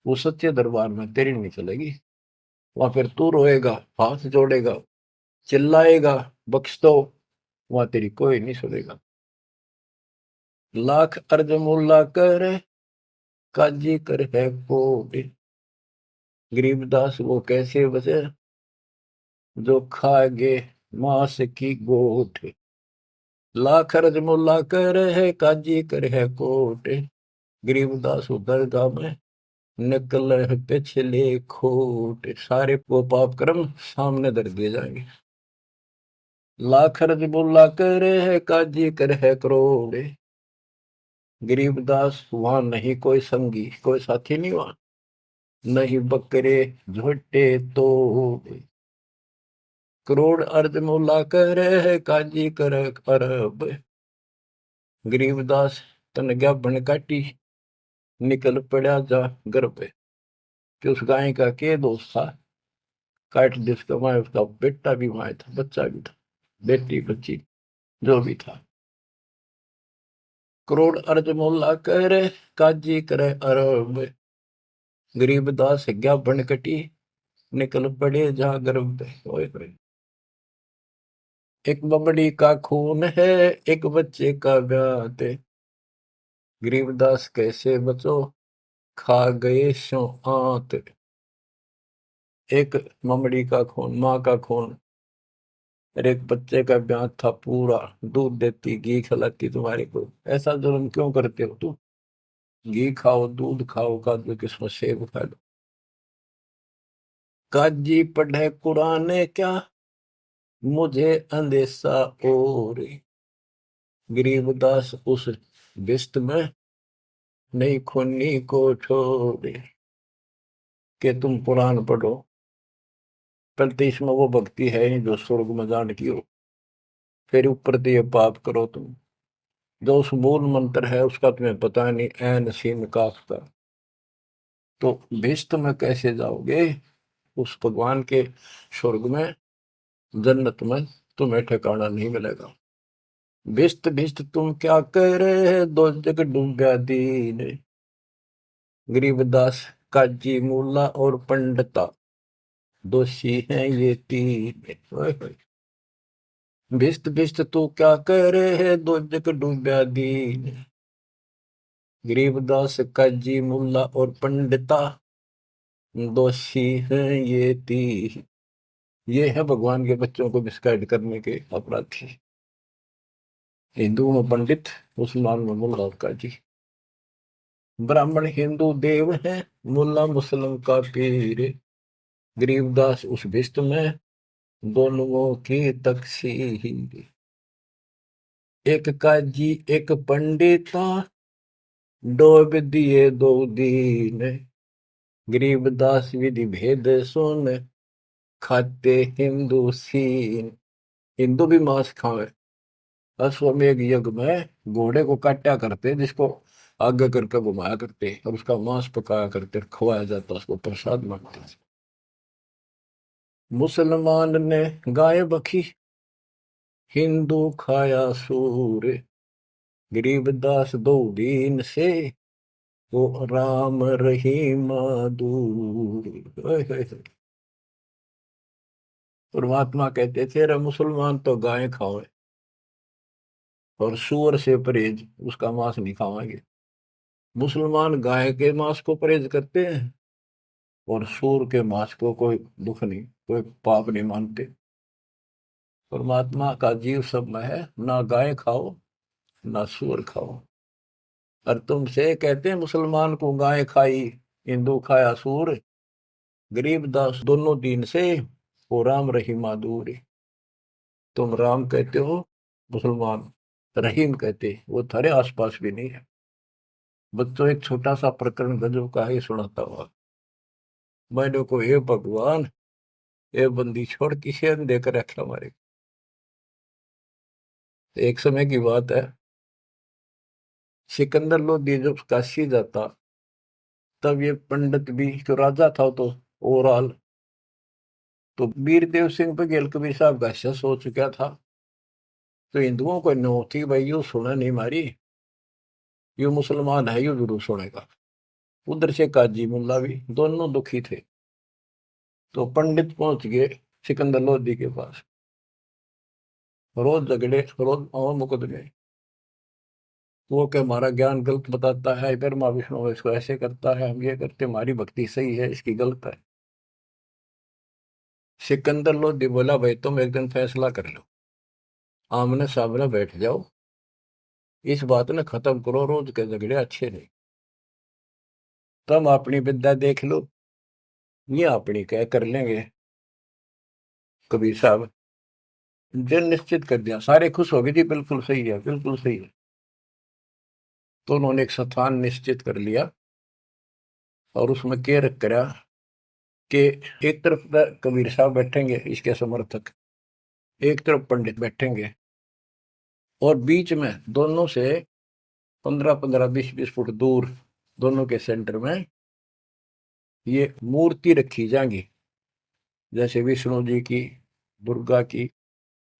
वो सच्चे दरबार में तेरी नहीं चलेगी। वहां फिर तू रोएगा, हाथ जोड़ेगा, चिल्लाएगा, बख्श दो, वहां तेरी कोई नहीं सुनेगा। लाख अर्ज मुल्ला करे, काजी कर है कोट, गरीबदास वो कैसे बचे, जो खागे मांस की गोट। लाख अर्ज मुल्ला करे है, काजी कर है कोट, गरीबदास दरगाह में निकल है पिछले खोट। सारे वो पाप कर्म सामने धर दिए जाएंगे। लाख अर्ज मुल्ला करे है, काजी कर है करोड़, गरीबदास वहां नहीं कोई संगी, कोई साथी नहीं वहां, नहीं बकरे झोटे तो। करोड़ अर्ज मुल्ला करे है, काजी कर अरब, गरीबदास तन गया बन काटी, निकल पड़ा जा गर्भ। कि उस गाय का के दोस्त था, काट जिसका माए, उसका बेटा भी माए था, बच्चा भी था, बेटी बच्ची जो भी था। करोड़ अर्ज मुल्ला करे, काजी करे अरब, गरीबदास गया बन कटी, निकल पड़े जा गर्भ। एक बमड़ी का खून है, एक बच्चे का ब्याह, गरीबदास कैसे बचो, खा गए शो आंत। एक ममड़ी का खून, माँ का खून, और एक बच्चे का ब्याह था पूरा, दूध देती, घी खिलाती तुम्हारे को। ऐसा जुल्म क्यों करते हो तुम? घी खाओ, दूध खाओ, काजू किस्मत सेब खा लो। काजी पढ़े कुरान क्या, मुझे अंदेशा और, गरीबदास उस बिस्त में नहीं खूनी को छोड़े। कि तुम कुरान पढ़ो, पर इसमें वो भक्ति है नहीं जो स्वर्ग में जाने की हो। फिर ऊपर से ये पाप करो तुम, जो उस मूल मंत्र है उसका तुम्हें पता नहीं, ऐन सीन काफ का। तो भिस्त में कैसे जाओगे? उस भगवान के स्वर्ग में, जन्नत में तुम्हें ठिकाना नहीं मिलेगा। भिस्त भिस्त तुम क्या कह रहे हैं, दो जग डूब्या दीन, गरीबदास काजी मुल्ला और पंडिता, दोषी हैं ये तीन। ओए होए। भिस्त भिस्त तू क्या कह रहे हैं, दो जग डूब्या दीन, गरीबदास काजी मुल्ला और पंडिता, दोषी हैं ये तीन। ये है भगवान के बच्चों को मिसगाइड करने के अपराधी। हिंदू में पंडित, मुसलमान में मुल्ला और काजी। ब्राह्मण हिंदू देव है, मुल्ला मुस्लिम का पीर, गरीबदास उस भिस्त में दोनों की तकसीर। एक काजी एक पंडिता डोब दिए दो दीन। गरीबदास विधि भेद सुन खाते हिंदू सीन। हिंदू भी मांस खावे। अश्वमेध यज्ञ में घोड़े को काटा करते, जिसको आगे करके घुमाया करते और उसका मांस पकाया करते, खवाया जाता, उसको प्रसाद मांगते। मुसलमान ने गाय बखी हिंदू खाया सूर। गरीबदास दो दीन से वो राम रहीम दूर। परमात्मा कहते थे रे मुसलमान तो गाय खाओ और सूअर से परहेज, उसका मांस नहीं खावाएंगे। मुसलमान गाय के मांस को परहेज करते हैं और सूअर के मांस को कोई दुख नहीं, कोई पाप नहीं मानते। परमात्मा का जीव सब में है, ना गाय खाओ ना सूअर खाओ। और तुमसे कहते हैं मुसलमान को गाय खाई हिंदू खाया सूर। गरीब दास दोनों दीन से वो राम रहीम दूर। तुम राम कहते हो, मुसलमान रहीम कहते, वो थारे आसपास भी नहीं है। बच्चों एक छोटा सा प्रकरण गजब का ही सुनाता हुआ। मैंने को हे भगवान, ये बंदी छोड़ किसे देकर रखे हमारे। एक समय की बात है, सिकंदर लोधी जब काशी जाता तब ये पंडित भी जो राजा था तो ओवरऑल, तो वीरदेव सिंह बघेल कबीर साहब का शस हो चुका था। तो हिंदुओं को नो थी भाई, यू सुना नहीं मारी, यू मुसलमान है, यू जरूर सुनेगा। उधर से काजी मुल्ला भी दोनों दुखी थे। तो पंडित पहुंच गए सिकंदर लोधी के पास। रोज झगड़े, रोज मुकदमे। वो के हमारा ज्ञान गलत बताता है, ब्रह्मा विष्णु इसको ऐसे करता है, हम ये करते, हमारी भक्ति सही है, इसकी गलत है। सिकंदर लोधी बोला भाई तुम एक दिन फैसला कर लो, आमने सामने बैठ जाओ, इस बात ने खत्म करो, रोज के झगड़े अच्छे नहीं। तुम अपनी विद्या देख लो, ये अपनी क्या कर लेंगे। कबीर साहब जो निश्चित कर दिया, सारे खुश हो गए जी, बिल्कुल सही है, बिल्कुल सही है। तो उन्होंने एक स्थान निश्चित कर लिया और उसमें क्या रख करा कि एक तरफ कबीर साहब बैठेंगे इसके समर्थक, एक तरफ पंडित बैठेंगे, और बीच में दोनों से 15-15, 20-20 फुट दूर दोनों के सेंटर में ये मूर्ति रखी जाएंगी, जैसे विष्णु जी की, दुर्गा की,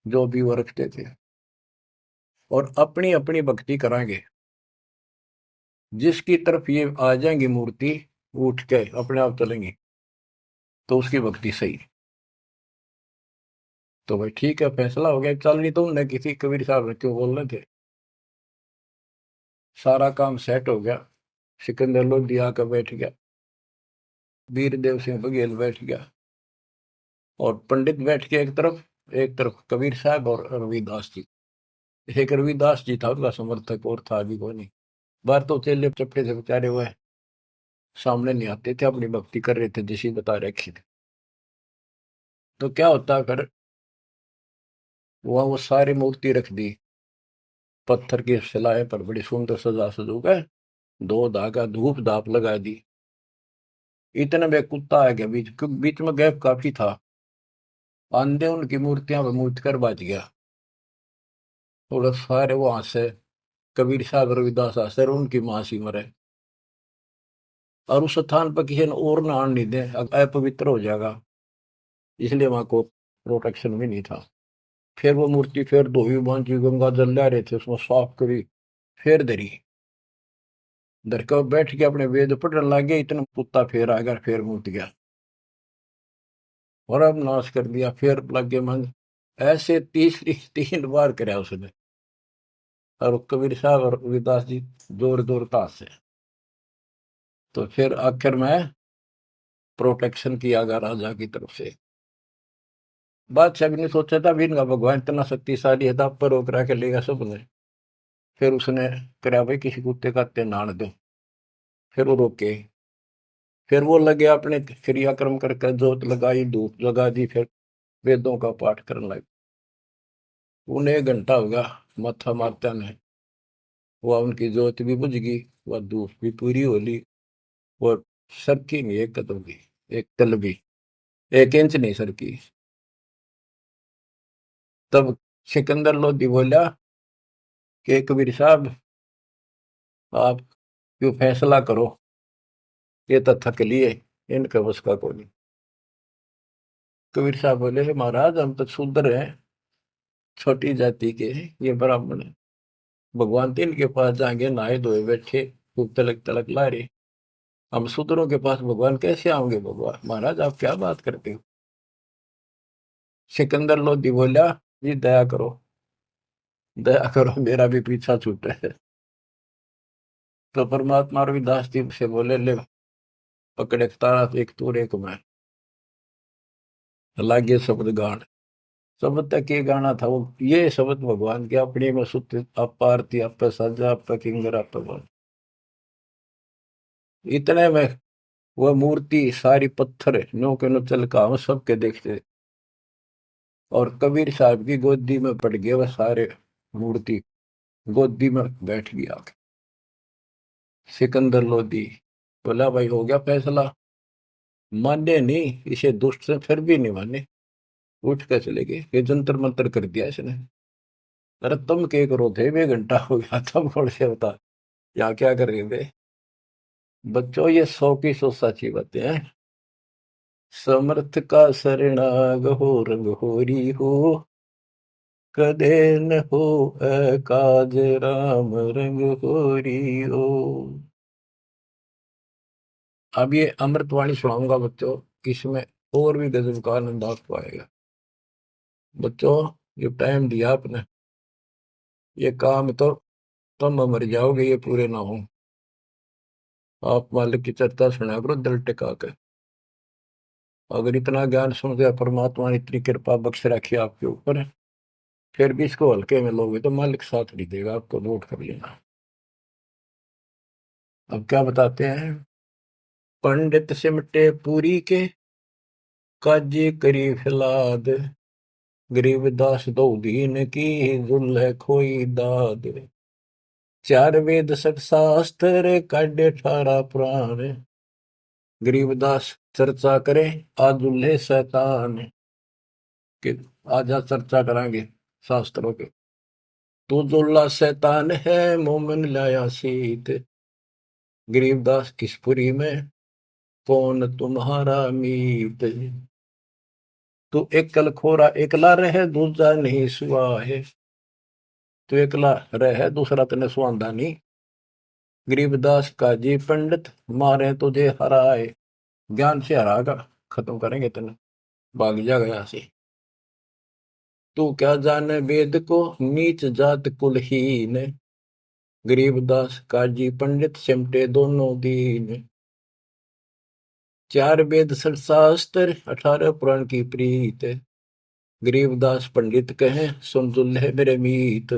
जो भी वो रखते थे, और अपनी अपनी भक्ति कराएंगे। जिसकी तरफ ये आ जाएंगी मूर्ति उठ के अपने आप चलेंगी, तो उसकी भक्ति सही। तो भाई ठीक है, फैसला हो गया, चल नहीं तुमने किसी कबीर साहब ने क्यों बोल रहे थे। सारा काम सेट हो गया। सिकंदर लोधी आकर बैठ गया, वीरदेव सिंह बघेल बैठ गया, और पंडित बैठ के एक तरफ कबीर साहब और रविदास जी। एक रविदास जी था उनका समर्थक, और था भी कोई नहीं। बाहर तो चेले चपटे से बेचारे हुए सामने नहीं आते थे, अपनी भक्ति कर रहे थे जैसी बता रखी थी। तो क्या होता फिर, वहां वो सारी मूर्ति रख दी, पत्थर की शिलाएं पर बड़ी सुंदर सजा सजू के, दो धागा धूप धाप लगा दी। इतने में कुत्ता आ गया, बीच बीच में गैप काफी था, आंधे उनकी मूर्तियां पर मूर्त कर बच गया। थोड़ा सारे वहां से कबीर साहब रविदास आसे उनकी मां सी मरे, और उस स्थान पर किसी ने और ना आने नहीं दे, अपवित्र हो जाएगा, इसलिए वहां को प्रोटेक्शन भी नहीं था। फिर वो मूर्ति फिर धोई बांधी, गंगा जल ला रहे थे, उसमें साफ करी, फिर धरी, धर कर बैठ के अपने वेद पढ़ने लग गया। इतना कुत्ता फिर आ गया, फिर मूर्त गया, और अब नाश कर दिया, फिर लग गए मन। ऐसे तीसरी 3 बार कराया उसने, और कबीर साहब और रविदास जी जोर जोर ताश से। तो फिर आखिर में प्रोटेक्शन किया गया राजा की तरफ से। बादशाह भी नहीं सोचा था भी इनका भगवान इतना शक्तिशाली है, था पर रोक के लेगा सबने। फिर उसने करा भाई किसी कुत्ते का ते नान दो, फिर वो रोके, फिर वो लगे अपने क्रियाक्रम करके जोत लगाई, धूप लगा दी, फिर वेदों का पाठ करने लगे। उन्हें 1 घंटा होगा माथा मारता ने, वह उनकी जोत भी बुझ गई, वह धूप भी पूरी हो ली, और सरकी नहीं एक कदम भी, एक तल भी, 1 इंच नहीं सरकी। तब सिकंदर लोधी बोला कि कबीर साहब, आप क्यों फैसला करो, ये तो थक लिए, इनका बस का कोई नहीं। कबीर साहब बोले, महाराज हम तो शूद्र हैं, छोटी जाति के हैं, ये ब्राह्मण है, भगवान तो इनके पास जाएंगे, नहाए धोए बैठे, खूब तलक तलक ला रहे, हम शूद्रों के पास भगवान कैसे आओगे? भगवान महाराज आप क्या बात करते हो? सिकंदर लोधी बोला, जी दया करो, दया करो, मेरा भी पीछा छूटा है। तो परमात्मा रविदास जी से बोले, ले पकड़े तारा, एक तूर एक मैं, लागे शब्द गान। शब्द तक ये गाना था वो, ये शब्द भगवान के अपनी में सुत, आप आरती, आप साजा, आप किंगर, आप भगवान। इतने में वह मूर्ति सारी पत्थर नो के नो चल का, हम सबके देखते, और कबीर साहब की गोदी में पड़ गए वह सारे, मूर्ति गोदी में बैठ गया। सिकंदर लोधी बोला, भाई हो गया फैसला? माने नहीं, इसे दुष्ट से फिर भी नहीं माने, उठ कर चले गए, ये जंतर मंतर कर दिया इसने। अरे तुम क्या करो थे, 1 घंटा हो गया, तुम कौन से बता, यहाँ क्या कर रहे थे? बच्चों ये 100 की 100 सच्ची बातें हैं। समर्थ का शरणाग हो, रंग होरी हो, कदे न हो काज राम, रंग होरी हो। अब ये अमृतवाणी सुनाऊंगा बच्चों, इसमें और भी गजब का आनंद आपको आएगा। बच्चों ये टाइम दिया आपने, ये काम तो तुम मर जाओगे ये पूरे ना हो। आप मालिक की चर्चा सुना करो दिल टिका के। अगर इतना ज्ञान सुन गया, परमात्मा ने इतनी कृपा बख्श रखी आपके ऊपर, फिर भी इसको हल्के में लोगे तो मालिक साथ नहीं देगा, आपको नोट कर लेना। अब क्या बताते हैं? पंडित सिमटे पूरी के, काजी करी फिलाद, गरीबदास दो दीन की, जुल्ह खोई दाद। 4 वेद 6 शास्त्र, काढ़े 18 पुराण, गरीबदास चर्चा करे आजुल्हे शैतान। कि आज आज चर्चा करांगे शास्त्रों के। तू जुल्ला शैतान है, मोमिन लाया सीत, गरीबदास किसपुरी में, कौन तुम्हारा मीत। तू एकल खोरा एकला रहे, दूजा नहीं सुआ है, तू एकला रहे, दूसरा तेने सुआंदा नहीं। गरीबदास काजी पंडित, मारे तुझे हराए, ज्ञान से हरागा, खत्म करेंगे तेने, भाग जा गया से। तू क्या जाने वेद को, नीच जात कुलहीन, गरीबदास काजी पंडित सिमटे दोनों दीन। 4 वेद 6 शास्त्र, 18 पुराण की प्रीत, गरीबदास पंडित कहे सुन दुल्हे मेरे मीत।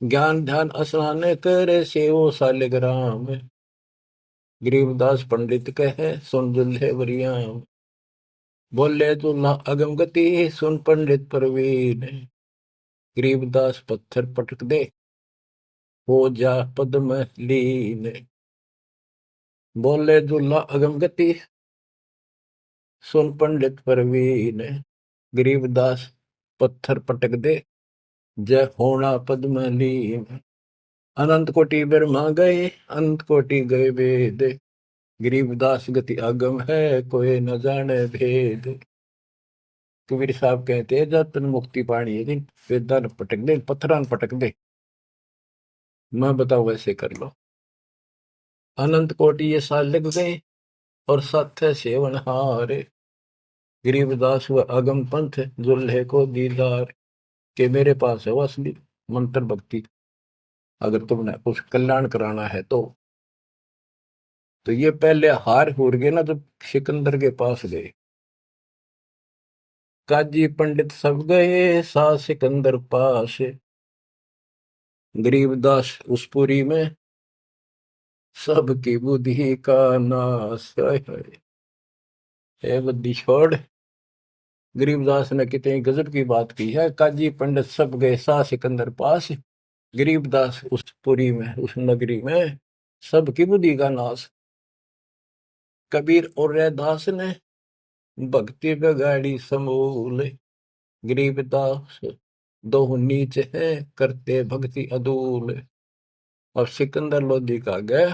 ज्ञान ध्यान स्नान करे, सेवो सालिग्राम, गरीबदास पंडित कहे सुन दुल्हे वरियाम। बोले दुल्हा अगम गति, सुन पंडित प्रवीण, गरीबदास पत्थर पटक दे, हो जा पद्म लीन। बोले दुल्हा अगम गति, सुन पंडित प्रवीण, गरीबदास पत्थर पटक दे, जय होना पद्म लीन। अनंत कोटि ब्रह्मा गए, अनंत कोटि गए वेद, गरीबदास गति अगम है, कोई न जाने भेद। कबीर साहब कहते हैं, जब तन मुक्ति पानी है दिन, वेदा न पटक दे, पत्थरा न पटक दे, मैं बताओ वैसे कर लो। अनंत कोटि ये साल लग गए, और सत्य सेवन हारे, गरीबदास व अगम पंथ, दुल्हे को दीदार। के मेरे पास है वो असली मंत्र भक्ति, अगर तुमने उस कल्याण कराना है तो ये पहले हार हो गए ना, जब सिकंदर के पास गए, काजी पंडित सब गए, सा सिकंदर पास, गरीबदास उस पुरी में, सबकी बुद्धि का नाश है बुद्धि छोड़। गरीबदास ने कितनी गजब की बात की है। काजी पंडित सब गए सा सिकंदर पास, गरीबदास उस पुरी में, उस नगरी में सबकी बुद्धि का नाश। कबीर और रैदास ने भक्ति बिगाड़ी समूल, गरीबदास दो नीच है करते भक्ति अदूल। और सिकंदर लोधी का गए,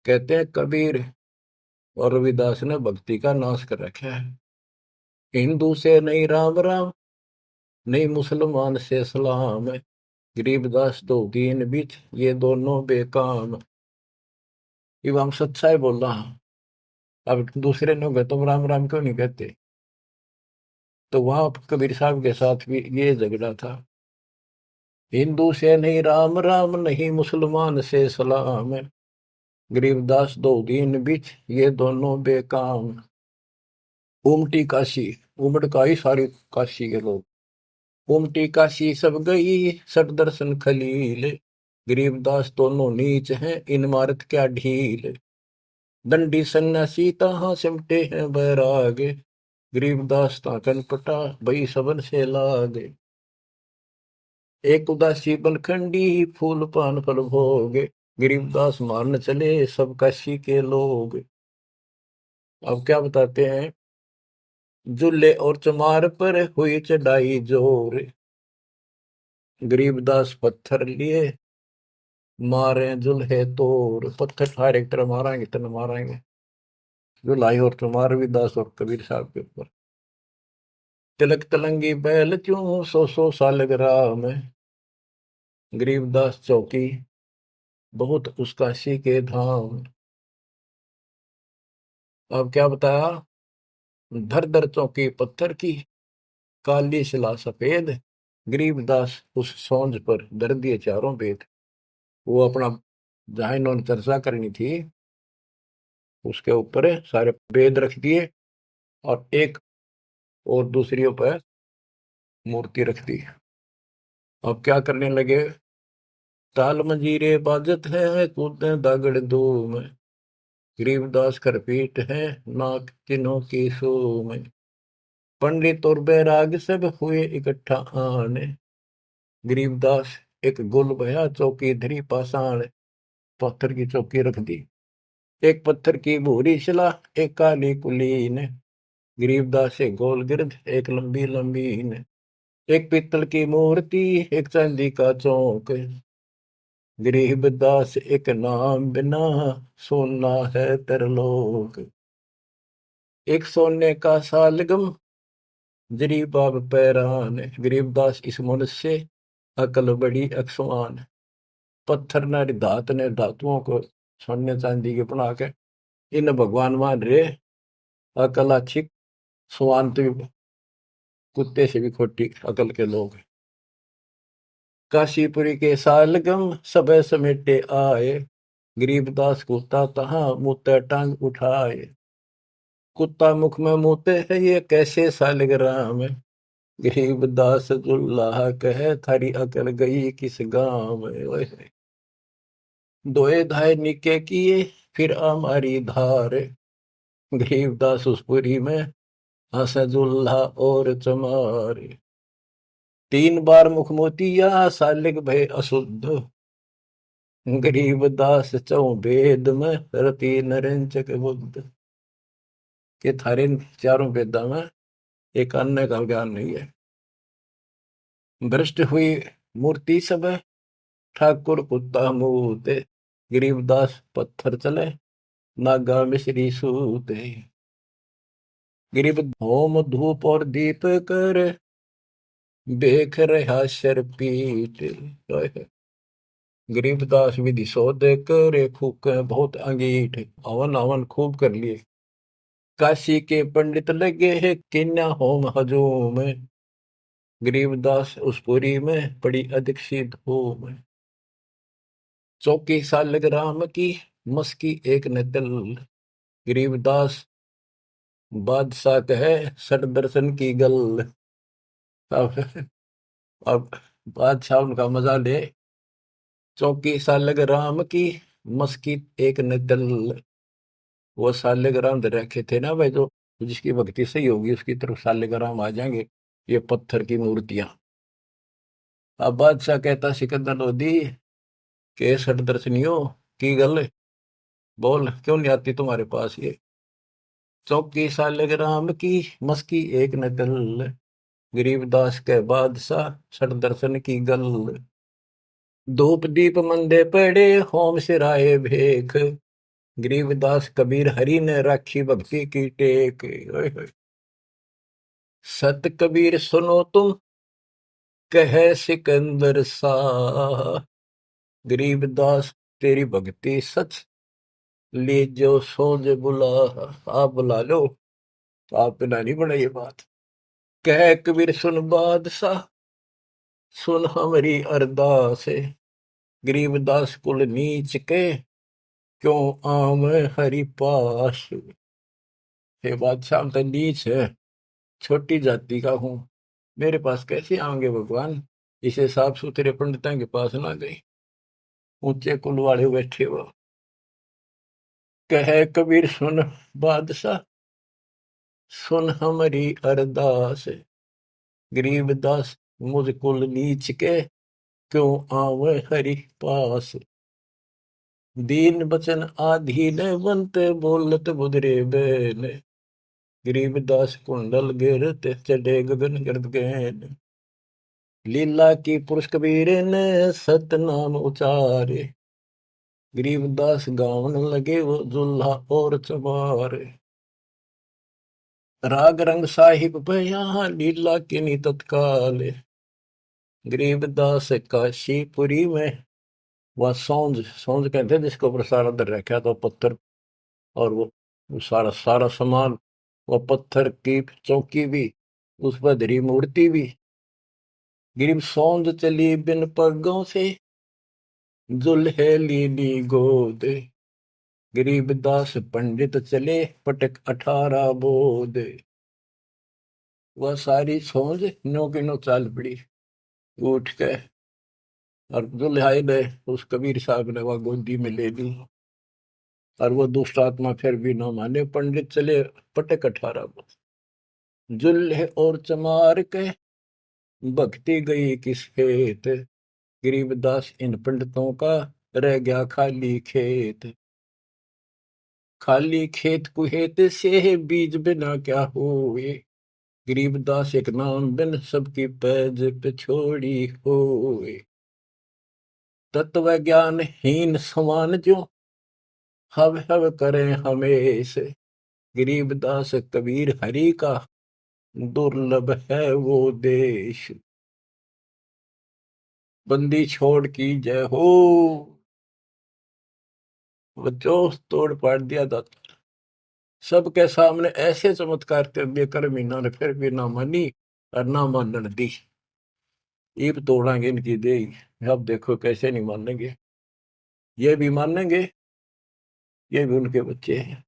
कहते हैं कबीर और रविदास ने भक्ति का नाश कर रखा है। हिंदू से नहीं राम राम, नहीं मुसलमान से सलाम, गरीबदास तो दीन बीच ये दोनों बेकाम। ये हम सच्चाई बोल रहा हूं। अब दूसरे लोग हैं, तुम राम राम क्यों नहीं कहते? तो वहां कबीर साहब के साथ भी ये झगड़ा था। हिंदू से नहीं राम राम, नहीं मुसलमान से सलाम, गरीबदास दो दीन बीच ये दोनों बेकाम। उमटी काशी, उमड़ का ही सारी काशी के लोग। उमटी काशी सब गई सट दर्शन खलील, गरीबदास दोनों नीच हैं इन मारत क्या ढील। दंडी सन्यासी तहाँ सिमटे हैं बैराग, गरीबदास ताकन पटा भई सबन से लागे। एक उदासी बनखंडी फूल पान फल भोग, गरीबदास मारन चले सब काशी के लोग। अब क्या बताते हैं? जुल्ले और चमार पर हुई चढ़ाई जोर, गरीबदास पत्थर लिए मारे जुल्हे तोड़। पत्थर फायर एक तरह मारेंगे इतना मारेंगे, जुलाई और चमार भी दास और कबीर साहब के ऊपर। तिलक तलंगी बैल क्यों सौ साल ग्राम, गरीबदास चौकी बहुत उस काशी के धाम। अब क्या बताया? धर धर चौकी पत्थर की, काली शिला सफेद, गरीबदास उस सोंज पर धर दिए चारों वेद। वो अपना जहां इन्होंने चर्चा करनी थी उसके ऊपर सारे वेद रख दिए, और एक और दूसरी पर मूर्ति रख दी। अब क्या करने लगे? ताल मंजीरे बाजत है कूदे दागड़ धूम, गरीबदास कर पीट है नाक तीनों की सूम। पंडित और बैराग सब हुए इकट्ठा आने, गरीबदास एक गुल भया चौकी धरी पाषाण। पत्थर की चौकी रख दी, एक पत्थर की भूरी शिला एक काली कुलीन, गरीबदास से गोल गिरद एक लंबी लंबीन। एक पीतल की मूर्ति एक चांदी का चौक, गरीबदास एक नाम बिना सोना है तरलोक। एक सोने का सालगम जरी बाब पैरान, गरीबदास इस मनुष्य से अकल बड़ी अकसमान। पत्थर न धात ने धातुओं को सोने चांदी के बना के इन भगवान मान रे, अकल अच्छी स्वांत कुत्ते से भी खोटी अकल के लोग। काशीपुरी के सालगम सब समेटे आए, गरीबदास कुत्ता तहां मुँह टांग उठाए। कुत्ता मुख में मुते है ये कैसे सालग्राम, गरीबदास दुल्लाह कहे थारी अकल गई किस गांव। दोए धाय निके किए फिर हमारी धार, गरीबदास उस पुरी में हसदुल्ला और चमार। 3 बार मुख मोतिया सालिग भय अशुद्ध, गरीबदास चौ वेद में रति नरेंचक बुद्ध। के थारे चारों वेदा में एक अन्य का ज्ञान नहीं है। भ्रष्ट हुई मूर्ति सब ठाकुर कुत्ता मूते, गरीबदास पत्थर चले नागा मिश्री सूते। गरीब होम धूप और दीप कर देख रहा शरपीट, गरीबदास विधि शोध करे फूक बहुत अंगीठ। हवन हवन खूब कर लिए, काशी के पंडित लगे है किन्या होम हजूम, गरीबदास उस पुरी में पड़ी अधिक सी धूम। चौकी सालग्राम की मस्की एक न तिल, गरीबदास बादशाह कहे सट दर्शन की गल। अब बादशाह उनका मजा ले। चौकी सालग्राम की मस्की एक न दल। वो सालेग्राम दे रखे थे ना भाई, जो जिसकी भक्ति सही होगी उसकी तरफ सालेग्राम आ जाएंगे, ये पत्थर की मूर्तियां। अब बादशाह कहता सिकंदर लोधी के सठ दर्शनियो की गल, बोल क्यों नहीं आती तुम्हारे पास ये? चौकी सालेग्राम की मस्की एक न दल, गरीबदास के बादशाह सठ दर्शन की गल। धूप दीप मंदे पड़े होम सिराए भेख, गरीबदास कबीर हरि ने राखी भक्ति की टेक। ओए होए। सत कबीर सुनो तुम कहे सिकंदर शाह, गरीबदास तेरी भक्ति सच लीजो सोज बुला। आप बुला लो, आप बिना नहीं बना ये बात। कह कबीर सुन बादशाह, सुन हमारी अरदास, गरीबदास कुल नीच के क्यों आम हरि पास। हे बादशाह हम तो नीच है, छोटी जाति का हूं, मेरे पास कैसे आएंगे भगवान? इसे साफ सुथरे पंडितों के पास ना गई, ऊंचे कुल वाले बैठे वो। कहे कबीर सुन बादशाह, सुन हमारी अरदास, गरीबदास मुझ कुल नीच के क्यों आवे हरि पास। दीन बचन आधीन बनते बोलत बुधरे बैन, गरीबदास कुंडल गिरत चढ़े गगन गर्द गैन। लीला की पुरुष कबीर ने सतनाम उचारे, गरीबदास गावन लगे वो दुल्हा और चमारे। राग रंग साहिब बयां लीला की नी तत्काल, गरीबदास काशीपुरी में वह सौंज सौंज कहते हैं जिसको ऊपर सारा दर रखा तो पत्थर, और वो सारा सारा सामान, वह पत्थर की चौकी भी, उस पर धरी मूर्ति भी। गिरीब सौंद चली बिन पगों से, दुल्हे लीली गोद, गरीबदास पंडित चले पटक 18 बोध। वह सारी सौंज नो की नो चाल पड़ी, उठ के और दुल्हाई ने उस कबीर साहब ने वह गोदी में ले ली, और वो दुष्ट आत्मा फिर भी न माने, पंडित चले पटक 18 बोध। जुल्हे और चमार के भक्ति गई किस खेत, गरीबदास इन पंडितों का रह गया खाली खेत। खाली खेत कुहेत से बीज बिना क्या हुए, गरीबदास एक नाम बिन सबकी पैज पे छोड़ी होए। तत्व ज्ञान हीन समान जो हव हव करें हमेश, गरीबदास कबीर हरि का दुर्लभ है वो देश। बंदी छोड़ की जय हो, वो जो तोड़ पाड़ दिया था सबके सामने ऐसे चमत्कार कर दिए कर मीना ने, फिर भी ना मानी और ना मानन दी। ईब तोड़ांगे इनकी दे, अब देखो कैसे नहीं मानेंगे, ये भी मानेंगे, ये भी उनके बच्चे हैं,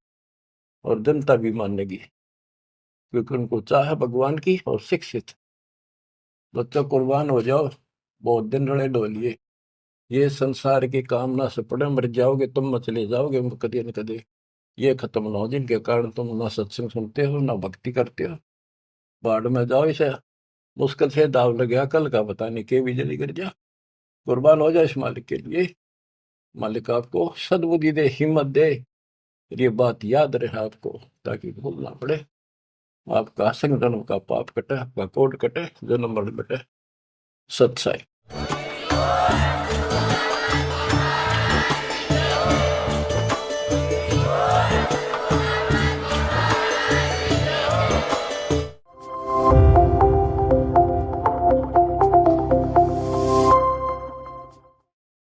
और जनता भी मानेगी, क्योंकि उनको चाह भगवान की और शिक्षित। बच्चों कुर्बान हो जाओ, बहुत दिन रड़े डोलिए, ये संसार की कामना से पड़े मर जाओगे तुम, चले जाओगे कदे न कदे। ये खत्म ना हो जिनके कारण तुम ना सत्संग सुनते हो ना भक्ति करते हो, बाढ़ में जाओ। इसे मुश्किल से दाव लग गया, कल का पता नहीं के बिजली गिर जा। कुर्बान हो जाए इस मालिक के लिए, मालिक आपको सद्बुद्धि दे, हिम्मत दे, ये बात याद रहे आपको, ताकि भूल ना पड़े। आपका संग जन्म का पाप कटे, आपका कोट कटे, जन्म मरण कटे। सत्साई।